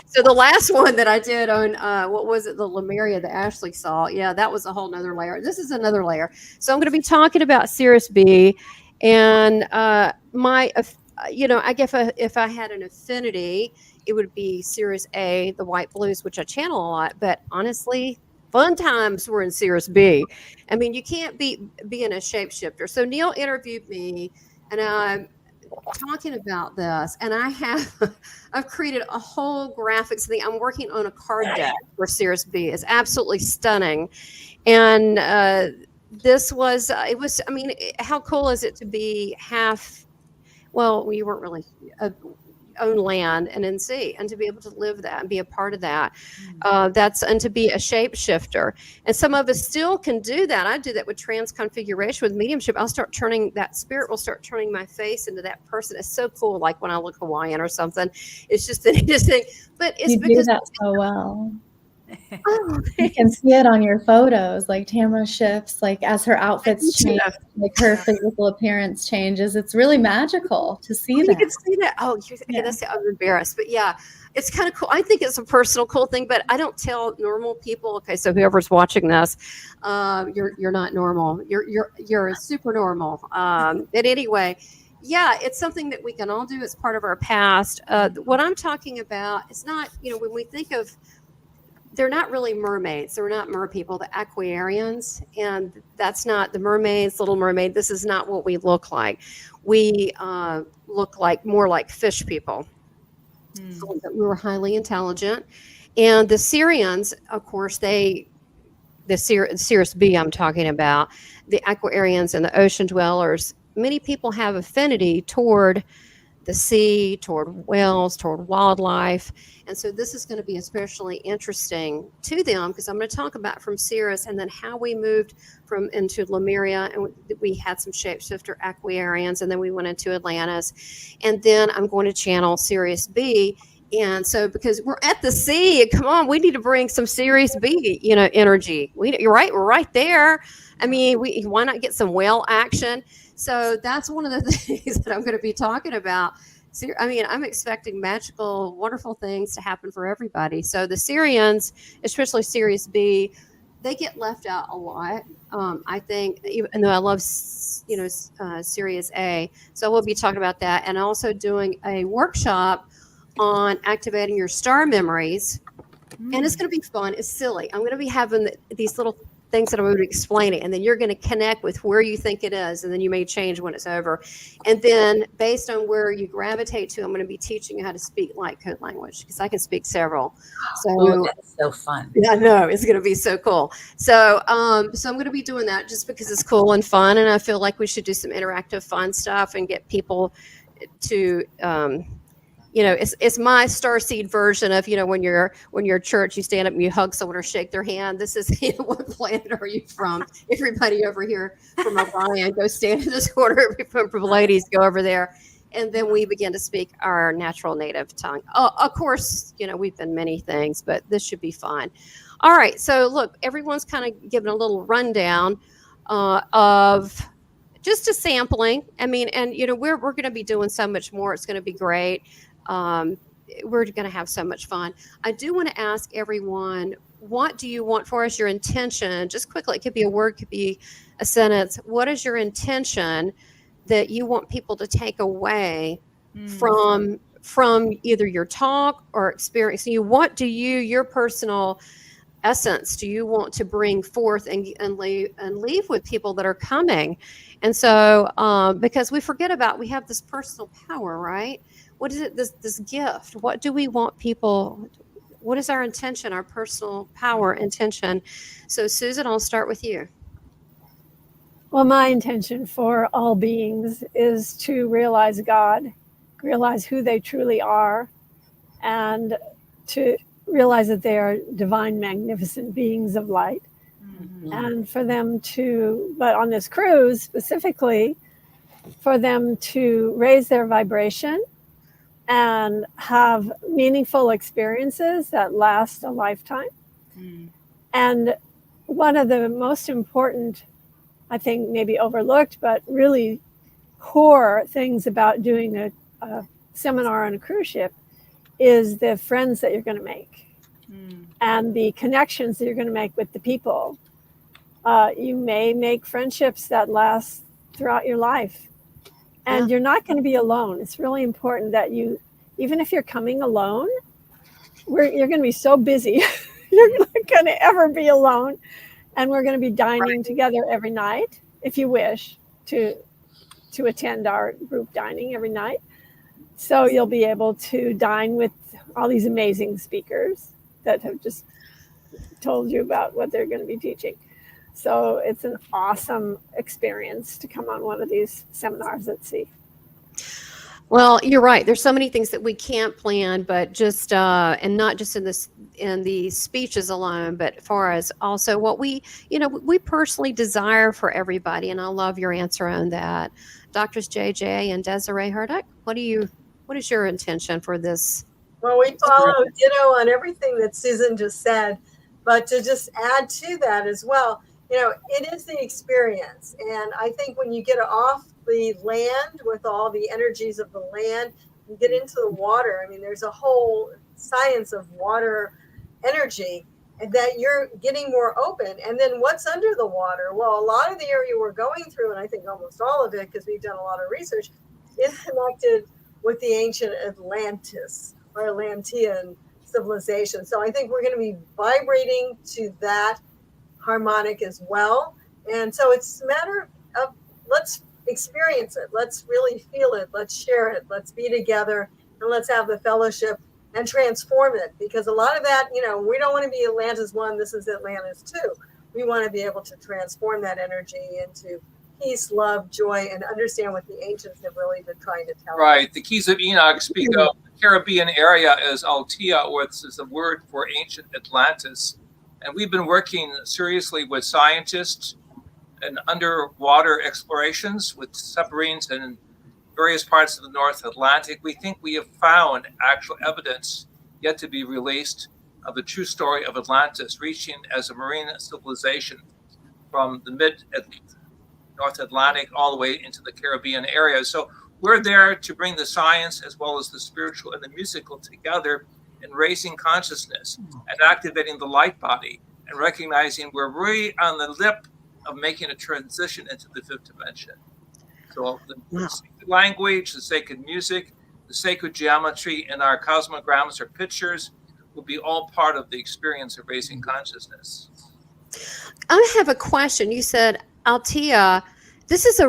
So the last one that I did on, what was it? The Lemuria that Ashlea saw. Yeah, that was a whole nother layer. This is another layer. So I'm going to be talking about Sirius B. And I guess if I had an affinity, it would be Sirius A, the White Blues, which I channel a lot. But honestly, fun times were in Sirius B. I mean, you can't being a shapeshifter. So Neil interviewed me, and I'm talking about this, and I've created a whole graphics thing. I'm working on a card deck for Sirius B. It's absolutely stunning. And how cool is it to be we weren't really own land and in sea, and to be able to live that and be a part of that. And to be a shapeshifter. And some of us still can do that. I do that with transconfiguration, with mediumship. That spirit will start turning my face into that person. It's so cool. Like when I look Hawaiian or something, it's just the neatest thing. But it's because
do that so well. You can see it on your photos, like Tamara shifts, like as her outfits change, like her physical appearance changes. It's really magical to see that.
You can see that. I'm embarrassed, but yeah, it's kind of cool. I think it's a personal cool thing, but I don't tell normal people. Okay, so whoever's watching this, you're not normal. You're super normal. But anyway. Yeah, it's something that we can all do. It's part of our past. What I'm talking about is not, when we think of, they're not really mermaids. They're not mer people, the Aquarians. And that's not the mermaids, Little Mermaid. This is not what we look like. We look like more like fish people. So we were highly intelligent. And the Syrians, of course, the Sirius B I'm talking about, the Aquarians and the ocean dwellers, many people have affinity toward the sea, toward whales, toward wildlife. And so this is going to be especially interesting to them, because I'm going to talk about from Sirius and then how we moved into Lemuria, and we had some shapeshifter Aquarians, and then we went into Atlantis. And then I'm going to channel Sirius B. And so, because we're at the sea, come on, we need to bring some Sirius B, energy. You're right, we're right there. I mean, why not get some whale action? So that's one of the things that I'm going to be talking about. I mean, I'm expecting magical, wonderful things to happen for everybody. So the Syrians, especially Sirius B, they get left out a lot. I think, even though I love, Sirius A. So we'll be talking about that, and also doing a workshop on activating your star memories. And it's going to be fun. It's silly. I'm going to be having these little things that I'm going to explain it, and then you're going to connect with where you think it is, and then you may change when it's over. And then based on where you gravitate to, I'm going to be teaching you how to speak light code language, because I can speak several. So
that's so fun.
I know, it's going to be so cool. So I'm going to be doing that just because it's cool and fun, and I feel like we should do some interactive fun stuff and get people to it's my starseed version of, when you're at church, you stand up and you hug someone or shake their hand. This is, what planet are you from? Everybody over here from Orion, go stand in this corner. From ladies, go over there. And then we begin to speak our natural native tongue. Of course, we've been many things, but this should be fun. All right. So look, everyone's kind of given a little rundown of just a sampling. I mean, and we're going to be doing so much more. It's going to be great. We're going to have so much fun. I do want to ask everyone, what do you want for us? Your intention, just quickly. It could be a word, could be a sentence. What is your intention that you want people to take away from either your talk or experience? What do your personal essence do you want to bring forth and leave with people that are coming? And so because we have this personal power, right? What is it, this gift? What do we want people, what is our intention, our personal power intention? So Susan, I'll start with you.
Well, my intention for all beings is to realize God, realize who they truly are, and to realize that they are divine, magnificent beings of light. And for them to, but on this cruise specifically, for them to raise their vibration and have meaningful experiences that last a lifetime. And one of the most important, I think maybe overlooked, but really core things about doing a seminar on a cruise ship is the friends that you're going to make and the connections that you're going to make with the people. You may make friendships that last throughout your life, and you're not going to be alone. It's really important that you, even if you're coming alone, you're going to be so busy, you're not going to ever be alone. And we're going to be dining together every night, if you wish to attend our group dining every night. So you'll be able to dine with all these amazing speakers that have just told you about what they're going to be teaching. So it's an awesome experience to come on one of these seminars at sea.
Well, you're right. There's so many things that we can't plan, but just and not just in the speeches alone, but far as also what we personally desire for everybody. And I love your answer on that. Doctors JJ and Desiree Hurtak, what is your intention for this?
Well, we follow ditto on everything that Susan just said, but to just add to that as well, it is the experience. And I think when you get off the land with all the energies of the land, you get into the water. I mean, there's a whole science of water energy, and that you're getting more open. And then what's under the water? Well, a lot of the area we're going through, and I think almost all of it, because we've done a lot of research, is connected with the ancient Atlantis or Atlantean civilization. So I think we're going to be vibrating to that harmonic as well. And so it's a matter of, let's experience it. Let's really feel it. Let's share it. Let's be together, and let's have the fellowship and transform it. Because a lot of that, we don't want to be Atlantis 1. This is Atlantis 2. We want to be able to transform that energy into peace, love, joy, and understand what the ancients have really been trying to tell us.
Right. The Keys of Enoch speak of the Caribbean area as Altea, which is a word for ancient Atlantis. And we've been working seriously with scientists and underwater explorations with submarines in various parts of the North Atlantic. We think we have found actual evidence yet to be released of the true story of Atlantis, reaching as a marine civilization from the mid-North Atlantic all the way into the Caribbean area. So we're there to bring the science as well as the spiritual and the musical together in raising consciousness and activating the light body and recognizing we're really on the lip of making a transition into the fifth dimension. So the sacred language, the sacred music, the sacred geometry in our cosmograms or pictures will be all part of the experience of raising consciousness.
I have a question. You said Altea. This is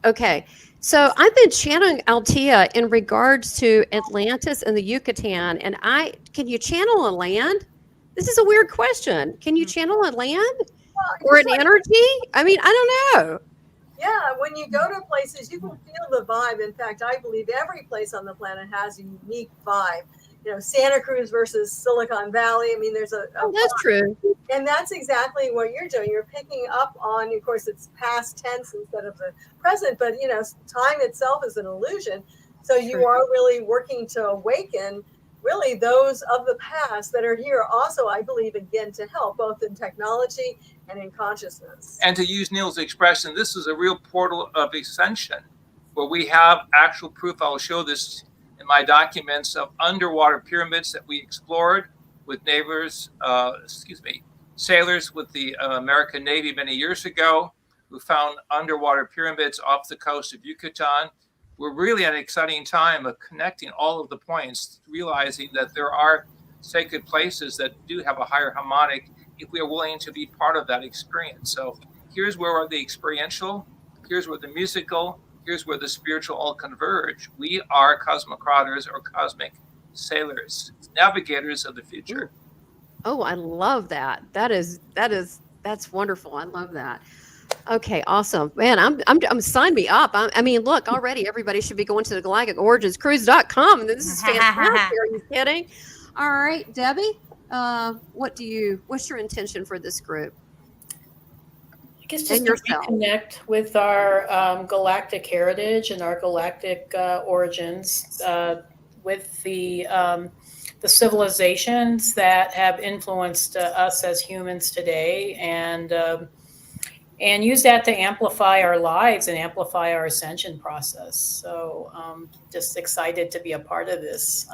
okay. So I've been channeling Altea in regards to Atlantis and the Yucatan. And can you channel a land? This is a weird question. Can you channel a land or an energy? I mean, I don't know.
Yeah, when you go to places, you can feel the vibe. In fact, I believe every place on the planet has a unique vibe. Santa Cruz versus Silicon Valley. I mean, there's a
that's true.
And that's exactly what you're doing. You're picking up on, of course, it's past tense instead of the present, but, time itself is an illusion. So you are really working to awaken really those of the past that are here also, I believe, again, to help both in technology and in consciousness.
And to use Neil's expression, this is a real portal of ascension where we have actual proof. I'll show this in my documents of underwater pyramids that we explored with sailors with the American Navy many years ago who found underwater pyramids off the coast of Yucatan. We're really at an exciting time of connecting all of the points, realizing that there are sacred places that do have a higher harmonic if we are willing to be part of that experience. So here's where the experiential, here's where the musical, here's where the spiritual all converge. We are cosmocrators or cosmic sailors, navigators of the future.
Oh, I love that. That's wonderful. I love that. Okay, awesome. Man, I'm sign me up. I mean, look, already everybody should be going to the Galactic Origins Cruise.com. This is fantastic. Are you kidding? All right, Debbie, what's your intention for this group?
I guess just to reconnect with our galactic heritage and our galactic origins, with the civilizations that have influenced us as humans today, and use that to amplify our lives and amplify our ascension process. So just excited to be a part of this.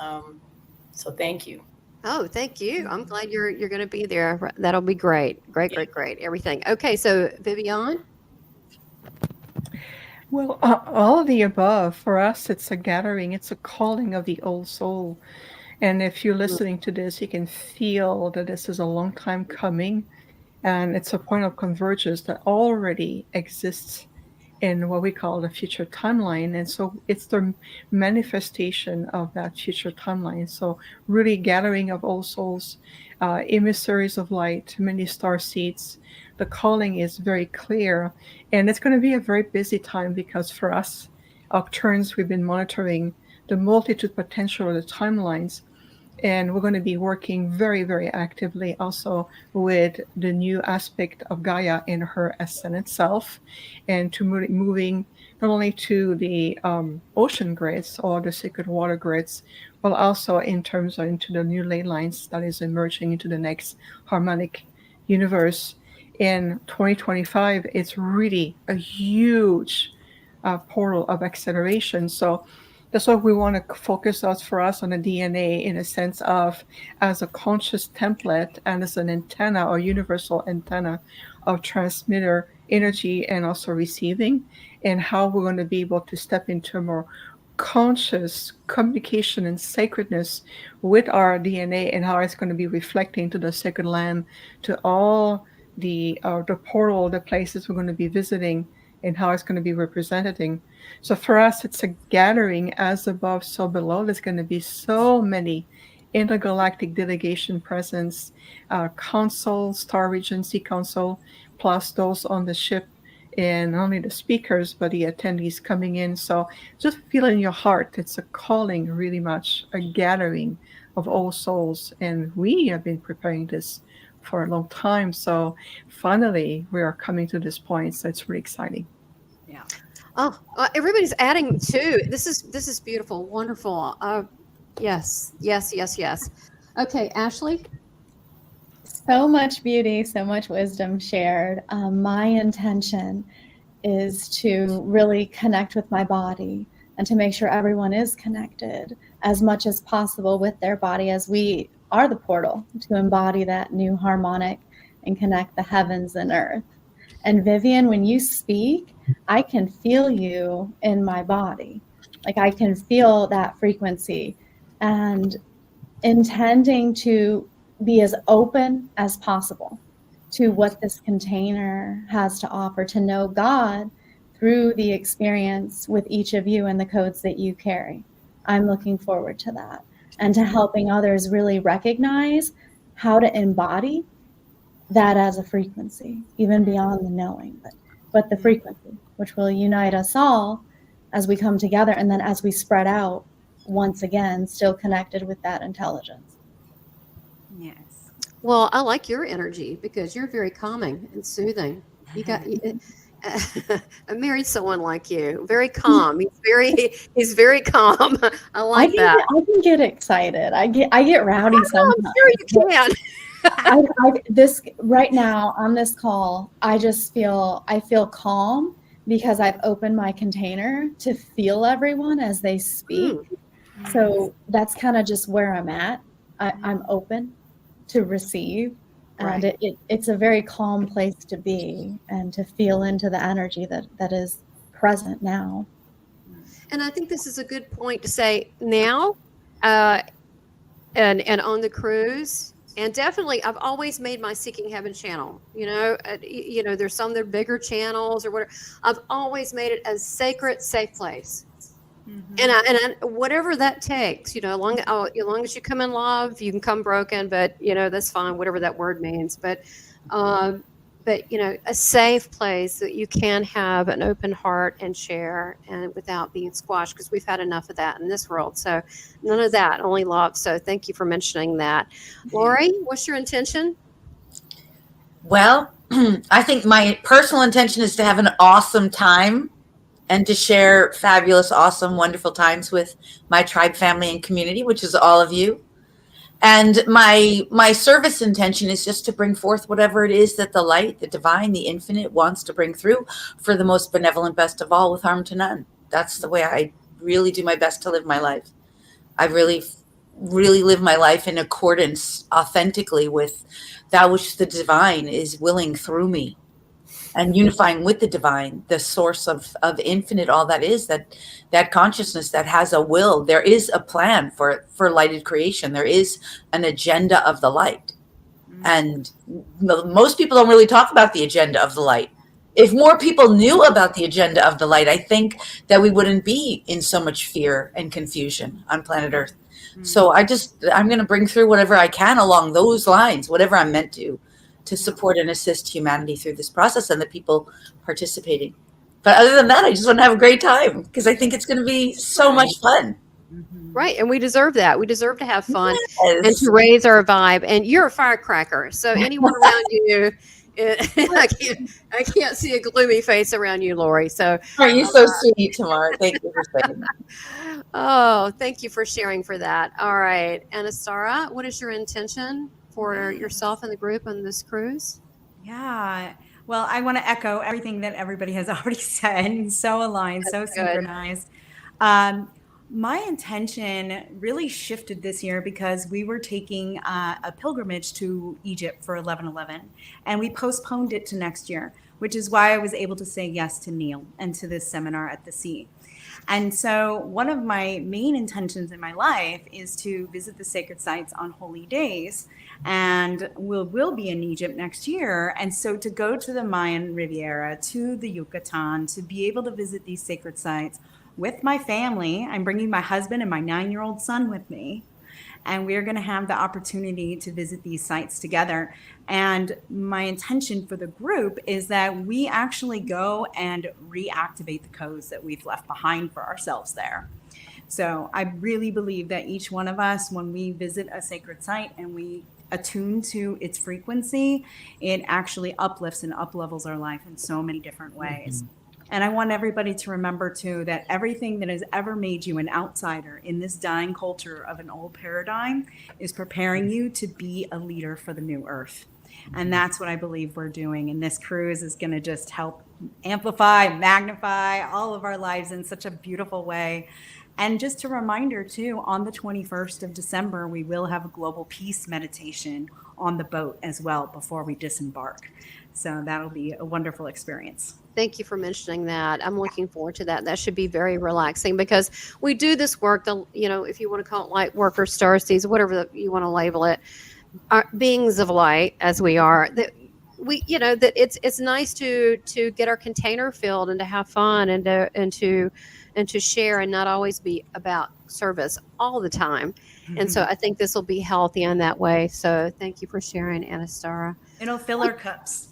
So thank you.
Oh, thank you. I'm glad you're going to be there. That'll be great. Great. Everything. Okay, so Viviane?
Well, all of the above. For us, it's a gathering. It's a calling of the old soul. And if you're listening to this, you can feel that this is a long time coming. And it's a point of convergence that already exists in what we call the future timeline. And so it's the manifestation of that future timeline. So really gathering of all souls, emissaries of light, many star seeds. The calling is very clear. And it's going to be a very busy time because for us, Arcturians, we've been monitoring the multitude potential of the timelines. And we're going to be working very, very actively also with the new aspect of Gaia in her ascendant self, and to moving not only to the ocean grids or the sacred water grids, but also in terms of into the new ley lines that is emerging into the next harmonic universe. In 2025, it's really a huge portal of acceleration. So that's what we want to focus for us on the DNA, in a sense of as a conscious template and as an antenna or universal antenna of transmitter energy and also receiving, and how we're going to be able to step into a more conscious communication and sacredness with our DNA, and how it's going to be reflecting to the sacred land, to all the portal, the places we're going to be visiting, and how it's going to be representing. So for us, it's a gathering as above, so below. There's going to be so many intergalactic delegation presence, council, Star Regency Council, plus those on the ship, and not only the speakers, but the attendees coming in. So just feel in your heart, it's a calling, really much, a gathering of all souls. And we have been preparing this for a long time. So finally, we are coming to this point. So it's really exciting.
Yeah. Oh, everybody's adding too. This is beautiful, wonderful. Yes. Okay, Ashley.
So much beauty, so much wisdom shared. My intention is to really connect with my body and to make sure everyone is connected as much as possible with their body, as we are the portal to embody that new harmonic and connect the heavens and earth. And Viviane, when you speak, I can feel you in my body. Like I can feel that frequency, and intending to be as open as possible to what this container has to offer, to know God through the experience with each of you and the codes that you carry. I'm looking forward to that, and to helping others really recognize how to embody that as a frequency, even beyond the knowing, but the frequency, which will unite us all as we come together, and then as we spread out, once again, still connected with that intelligence.
Yes.
Well, I like your energy because you're very calming and soothing. I married someone like you. Very calm. He's very calm. I like that.
I can get excited. I get rowdy sometimes.
I'm sure you can.
This right now on this call, I feel calm because I've opened my container to feel everyone as they speak. So that's kind of just where I'm at. I'm open to receive. And
Right.
it's a very calm place to be and to feel into the energy that is present now.
And I think this is a good point to say now, and on the cruise, and definitely I've always made my Seeking Heaven channel. There's some that are bigger channels or whatever. I've always made it a sacred, safe place. And I, whatever that takes, as long as you come in love, you can come broken, but that's fine, whatever that word means. But a safe place that you can have an open heart and share, and without being squashed, because we've had enough of that in this world. So none of that, only love. So thank you for mentioning that. Lori, what's your intention?
Well, I think my personal intention is to have an awesome time and to share fabulous, awesome, wonderful times with my tribe, family, and community, which is all of you. And my service intention is just to bring forth whatever it is that the light, the divine, the infinite wants to bring through for the most benevolent best of all, with harm to none. That's the way I really do my best to live my life. I really live my life in accordance authentically with that which the divine is willing through me, and unifying with the divine, the source of infinite, all that is, that consciousness that has a will. There is a plan for lighted creation. There is an agenda of the light. And most people don't really talk about the agenda of the light. If more people knew about the agenda of the light, I think that we wouldn't be in so much fear and confusion on planet Earth. So I'm going to bring through whatever I can along those lines, whatever I'm meant to support and assist humanity through this process and the people participating. But other than that, I just want to have a great time, because I think it's going to be so much fun.
Right. And we deserve that. We deserve to have fun
Yes.
and to raise our vibe. And you're a firecracker. So anyone around you, I can't see a gloomy face around you, Lori. So
Aren't you so sweet, Tamara? Thank you for saying that.
Oh, thank you for sharing for that. All right. Anastara, what is your intention for yourself and the group on this cruise?
Yeah. Well, I want to echo everything that everybody has already said. So aligned, so synchronized. My intention really shifted this year because we were taking a pilgrimage to Egypt for 11/11, and we postponed it to next year, which is why I was able to say yes to Neil and to this seminar at the sea. And so one of my main intentions in my life is to visit the sacred sites on holy days, and we'll be in Egypt next year. And so to go to the Mayan Riviera, to the Yucatan, to be able to visit these sacred sites with my family. I'm bringing my husband and my 9-year-old son with me, and we're going to have the opportunity to visit these sites together. And my intention for the group is that we actually go and reactivate the codes that we've left behind for ourselves there. So I really believe that each one of us, when we visit a sacred site and we attune to its frequency, it actually uplifts and uplevels our life in so many different ways. And I want everybody to remember, too, that everything that has ever made you an outsider in this dying culture of an old paradigm is preparing you to be a leader for the new earth. And that's what I believe we're doing. And this cruise is going to just help amplify, magnify all of our lives in such a beautiful way. And just a reminder, too, on the 21st of December, we will have a global peace meditation on the boat as well before we disembark. So that'll be a wonderful experience.
Thank you for mentioning that. I'm looking forward to that. That should be very relaxing, because we do this work, if you want to call it light workers, starseeds, whatever you want to label it, beings of light as we are, that we, that it's nice to get our container filled and to have fun and to share and not always be about service all the time. And so I think this will be healthy in that way. So thank you for sharing, Anastara.
It'll fill our cups.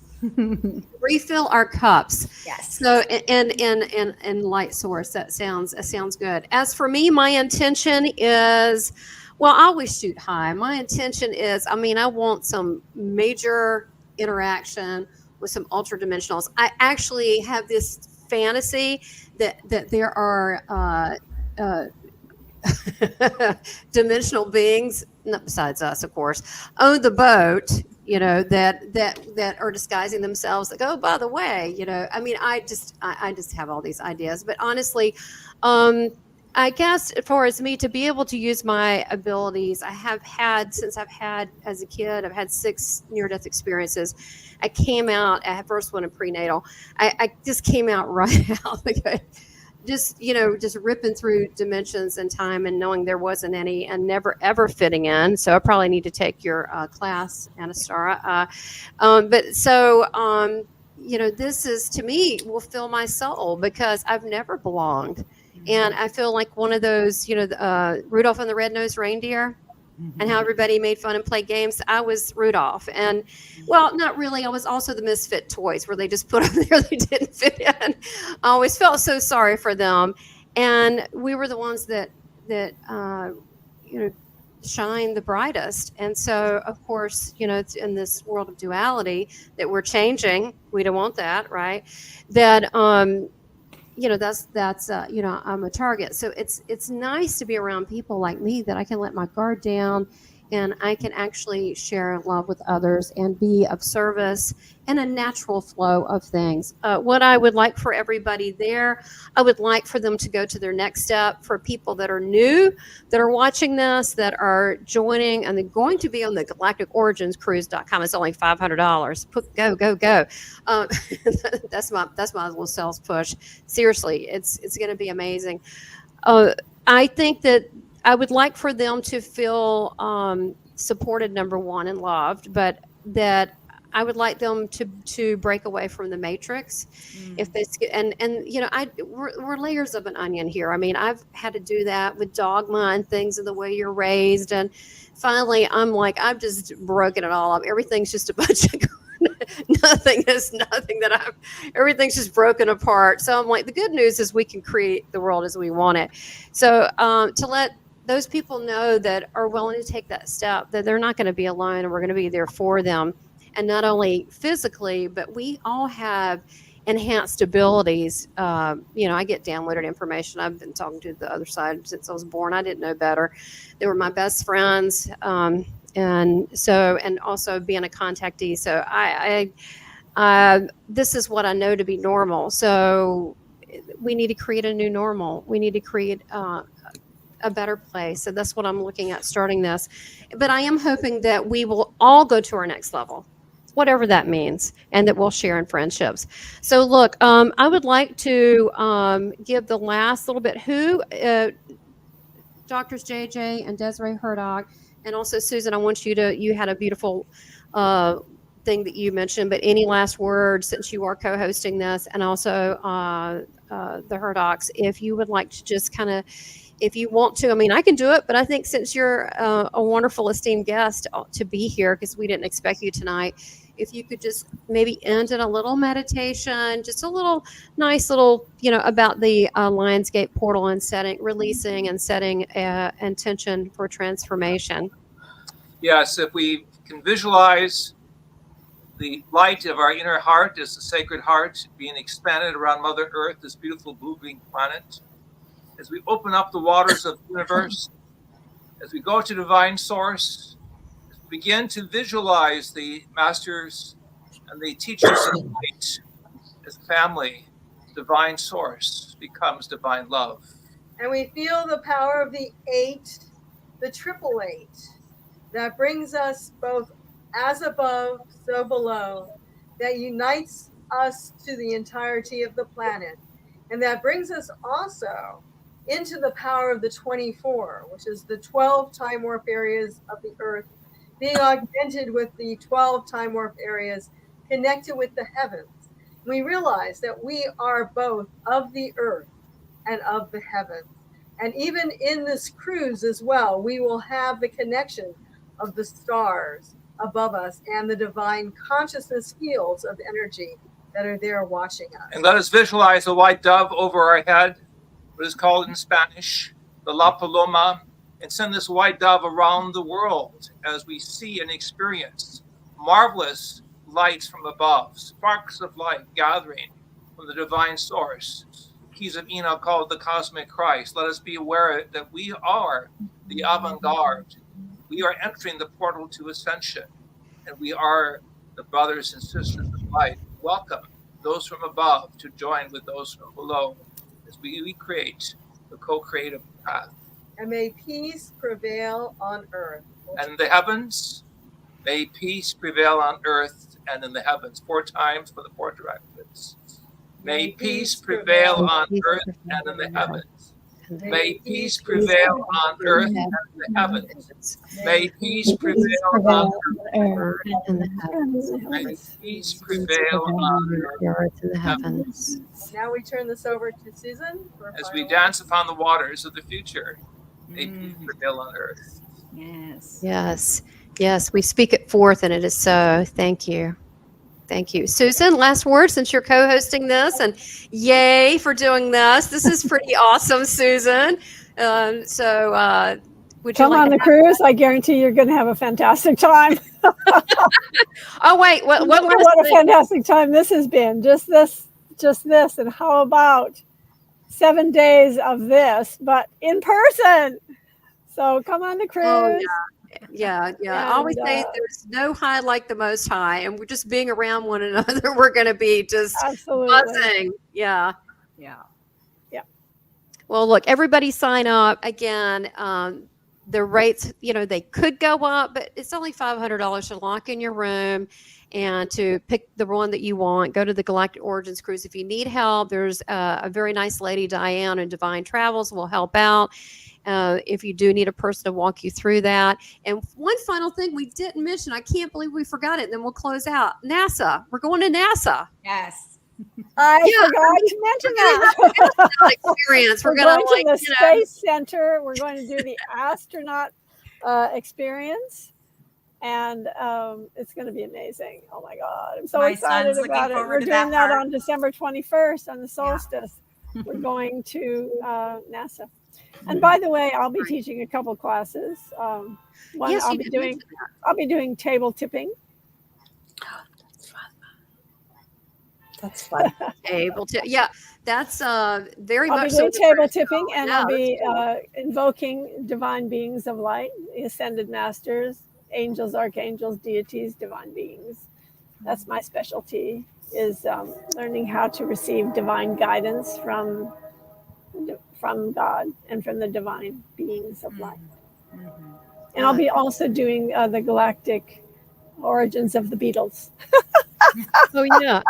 Refill our cups.
Yes.
So and light source. That sounds good. As for me, my intention is, well, I always shoot high. My intention is, I want some major interaction with some ultra dimensionals. I actually have this fantasy that there are dimensional beings, not besides us, of course, own the boat, that are disguising themselves. Like, oh, by the way, I mean, I just have all these ideas. But honestly, I guess as far as me to be able to use my abilities, I have had, since I've had as a kid, I've had 6 near-death experiences. I came out, I had first one in prenatal. I just came out right out. Just ripping through dimensions and time and knowing there wasn't any and never ever fitting in. So I probably need to take your class, Anastara. This is, to me, will fill my soul because I've never belonged. And I feel like one of those, Rudolph and the Red-Nosed Reindeer, and how everybody made fun and played games. I was Rudolph. And, well, not really. I was also the misfit toys where they just put them there. They didn't fit in. I always felt so sorry for them. And we were the ones that shine the brightest. And so, of course, it's in this world of duality that we're changing. We don't want that, right? That, that's I'm a target. So it's nice to be around people like me that I can let my guard down and I can actually share love with others and be of service and a natural flow of things. What I would like for everybody there, I would like for them to go to their next step. For people that are new, that are watching this, that are joining, and they're going to be on the Galactic Origins Cruise.com. It's only $500. Go. That's my little sales push. Seriously, it's going to be amazing. I think that I would like for them to feel supported, number one, and loved, but that I would like them to break away from the matrix. If they we're layers of an onion here. I mean, I've had to do that with dogma and things and the way you're raised, and finally, I'm like, I've just broken it all up. Everything's just a bunch of everything's just broken apart. So I'm like, the good news is we can create the world as we want it. So to let those people know that are willing to take that step, that they're not going to be alone and we're going to be there for them. And not only physically, but we all have enhanced abilities. I get downloaded information. I've been talking to the other side since I was born. I didn't know better. They were my best friends. And also being a contactee. So this is what I know to be normal. So we need to create a new normal. We need to create a better place. So that's what I'm looking at starting this. But I am hoping that we will all go to our next level, whatever that means, and that we'll share in friendships. So look, I would like to give the last little bit. Doctors JJ and Desiree Hurtak, and also Susan, I want you had a beautiful thing that you mentioned, but any last words since you are co-hosting this, and also the Hurtaks, if you would like to just kind of, if you want to, I mean, I can do it, but I think since you're a wonderful, esteemed guest to be here, because we didn't expect you tonight, if you could just maybe end in a little meditation, just a little nice little, about the Lionsgate portal and releasing and setting intention for transformation.
Yes, if we can visualize the light of our inner heart as the sacred heart being expanded around Mother Earth, this beautiful blue green planet, as we open up the waters of the universe, as we go to divine source, as we begin to visualize the masters and the teachers of light as family, divine source becomes divine love.
And we feel the power of the 8, the 888, that brings us both as above, so below, that unites us to the entirety of the planet. And that brings us also into the power of the 24, which is the 12 time warp areas of the Earth, being augmented with the 12 time warp areas connected with the heavens. We realize that we are both of the Earth and of the heavens. And even in this cruise as well, we will have the connection of the stars above us and the divine consciousness fields of energy that are there watching us.
And let us visualize a white dove over our head, what is called in Spanish, the La Paloma, and send this white dove around the world as we see and experience marvelous lights from above, sparks of light gathering from the divine source. Keys of Enoch called the cosmic Christ. Let us be aware that we are the avant-garde. We are entering the portal to ascension, and we are the brothers and sisters of light. Welcome those from above to join with those from below as we recreate the co-creative path.
And may peace prevail on earth.
And in the heavens, may peace prevail on earth and in the heavens. 4 times for the 4 directives. May peace prevail on earth and in the heavens. May peace prevail on earth and in the heavens. May peace prevail on earth and in the heavens. May peace prevail on earth and the heavens.
Now we turn this over to Susan.
As we dance upon the waters of the future, may peace prevail on earth.
Yes.
Yes. Yes. We speak it forth, and it is so. Thank you. Thank you. Susan, last word since you're co-hosting this, and yay for doing this. This is pretty awesome, Susan. Would you
Come
like
on the cruise. I guarantee you're going to have a fantastic time.
Oh, wait. What
a fantastic time this has been. Just this. And how about 7 days of this, but in person? So come on the cruise.
Oh, yeah. I always say
And,
there's no high like the most high, and we're just being around one another. We're going to be just
Absolutely.
buzzing. Yeah. Well, look, everybody sign up. Again, the rates, they could go up, but it's only $500 to lock in your room and to pick the one that you want. Go to the Galactic Origins Cruise. If you need help, there's a very nice lady, Diane, in Divine Travels will help out. If you do need a person to walk you through that. And one final thing we didn't mention, I can't believe we forgot it, and then we'll close out. NASA. We're going to NASA.
Yes.
I forgot to mention that.
Experience.
We're going to the Space Center. We're going to do the astronaut experience. And it's going to be amazing. Oh, my God. I'm so excited about it. We're doing that on December 21st on the solstice. Yeah. We're going to NASA. And by the way, I'll be teaching a couple classes. One,
yes,
I'll be doing table tipping.
That's fun.
Table tip. Yeah, that's very
I'll
much.
be doing table tipping, and
yeah,
I'll be invoking divine beings of light, the ascended masters, angels, archangels, deities, divine beings. That's my specialty, is learning how to receive divine guidance from God and from the divine beings of light.
Mm-hmm.
And I'll be also doing the Galactic Origins of the Beatles.
Oh yeah,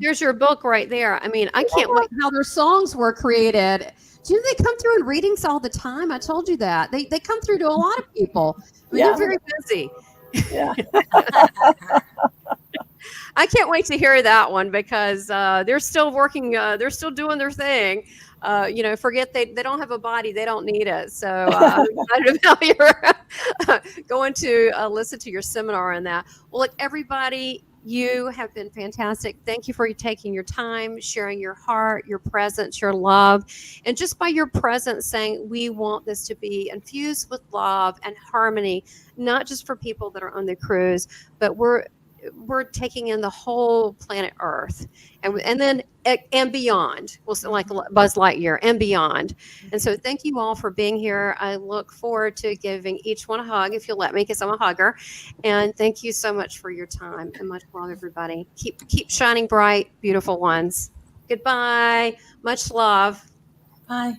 there's your book right there. I mean, I can't wait how their songs were created. Do you know they come through in readings all the time? I told you that. They come through to a lot of people. I mean, they're very busy.
Yeah.
I can't wait to hear that one because they're still working. They're still doing their thing. Forget they don't have a body. They don't need it. So I'm excited about your going to listen to your seminar on that. Well, look, everybody, you have been fantastic. Thank you for taking your time, sharing your heart, your presence, your love. And just by your presence saying, we want this to be infused with love and harmony, not just for people that are on the cruise, but we're taking in the whole planet Earth and then and beyond. We'll say like Buzz Lightyear and beyond. And so thank you all for being here. I look forward to giving each one a hug if you'll let me, because I'm a hugger. And thank you so much for your time, and much love, everybody. Keep shining bright, beautiful ones. Goodbye. Much love.
Bye.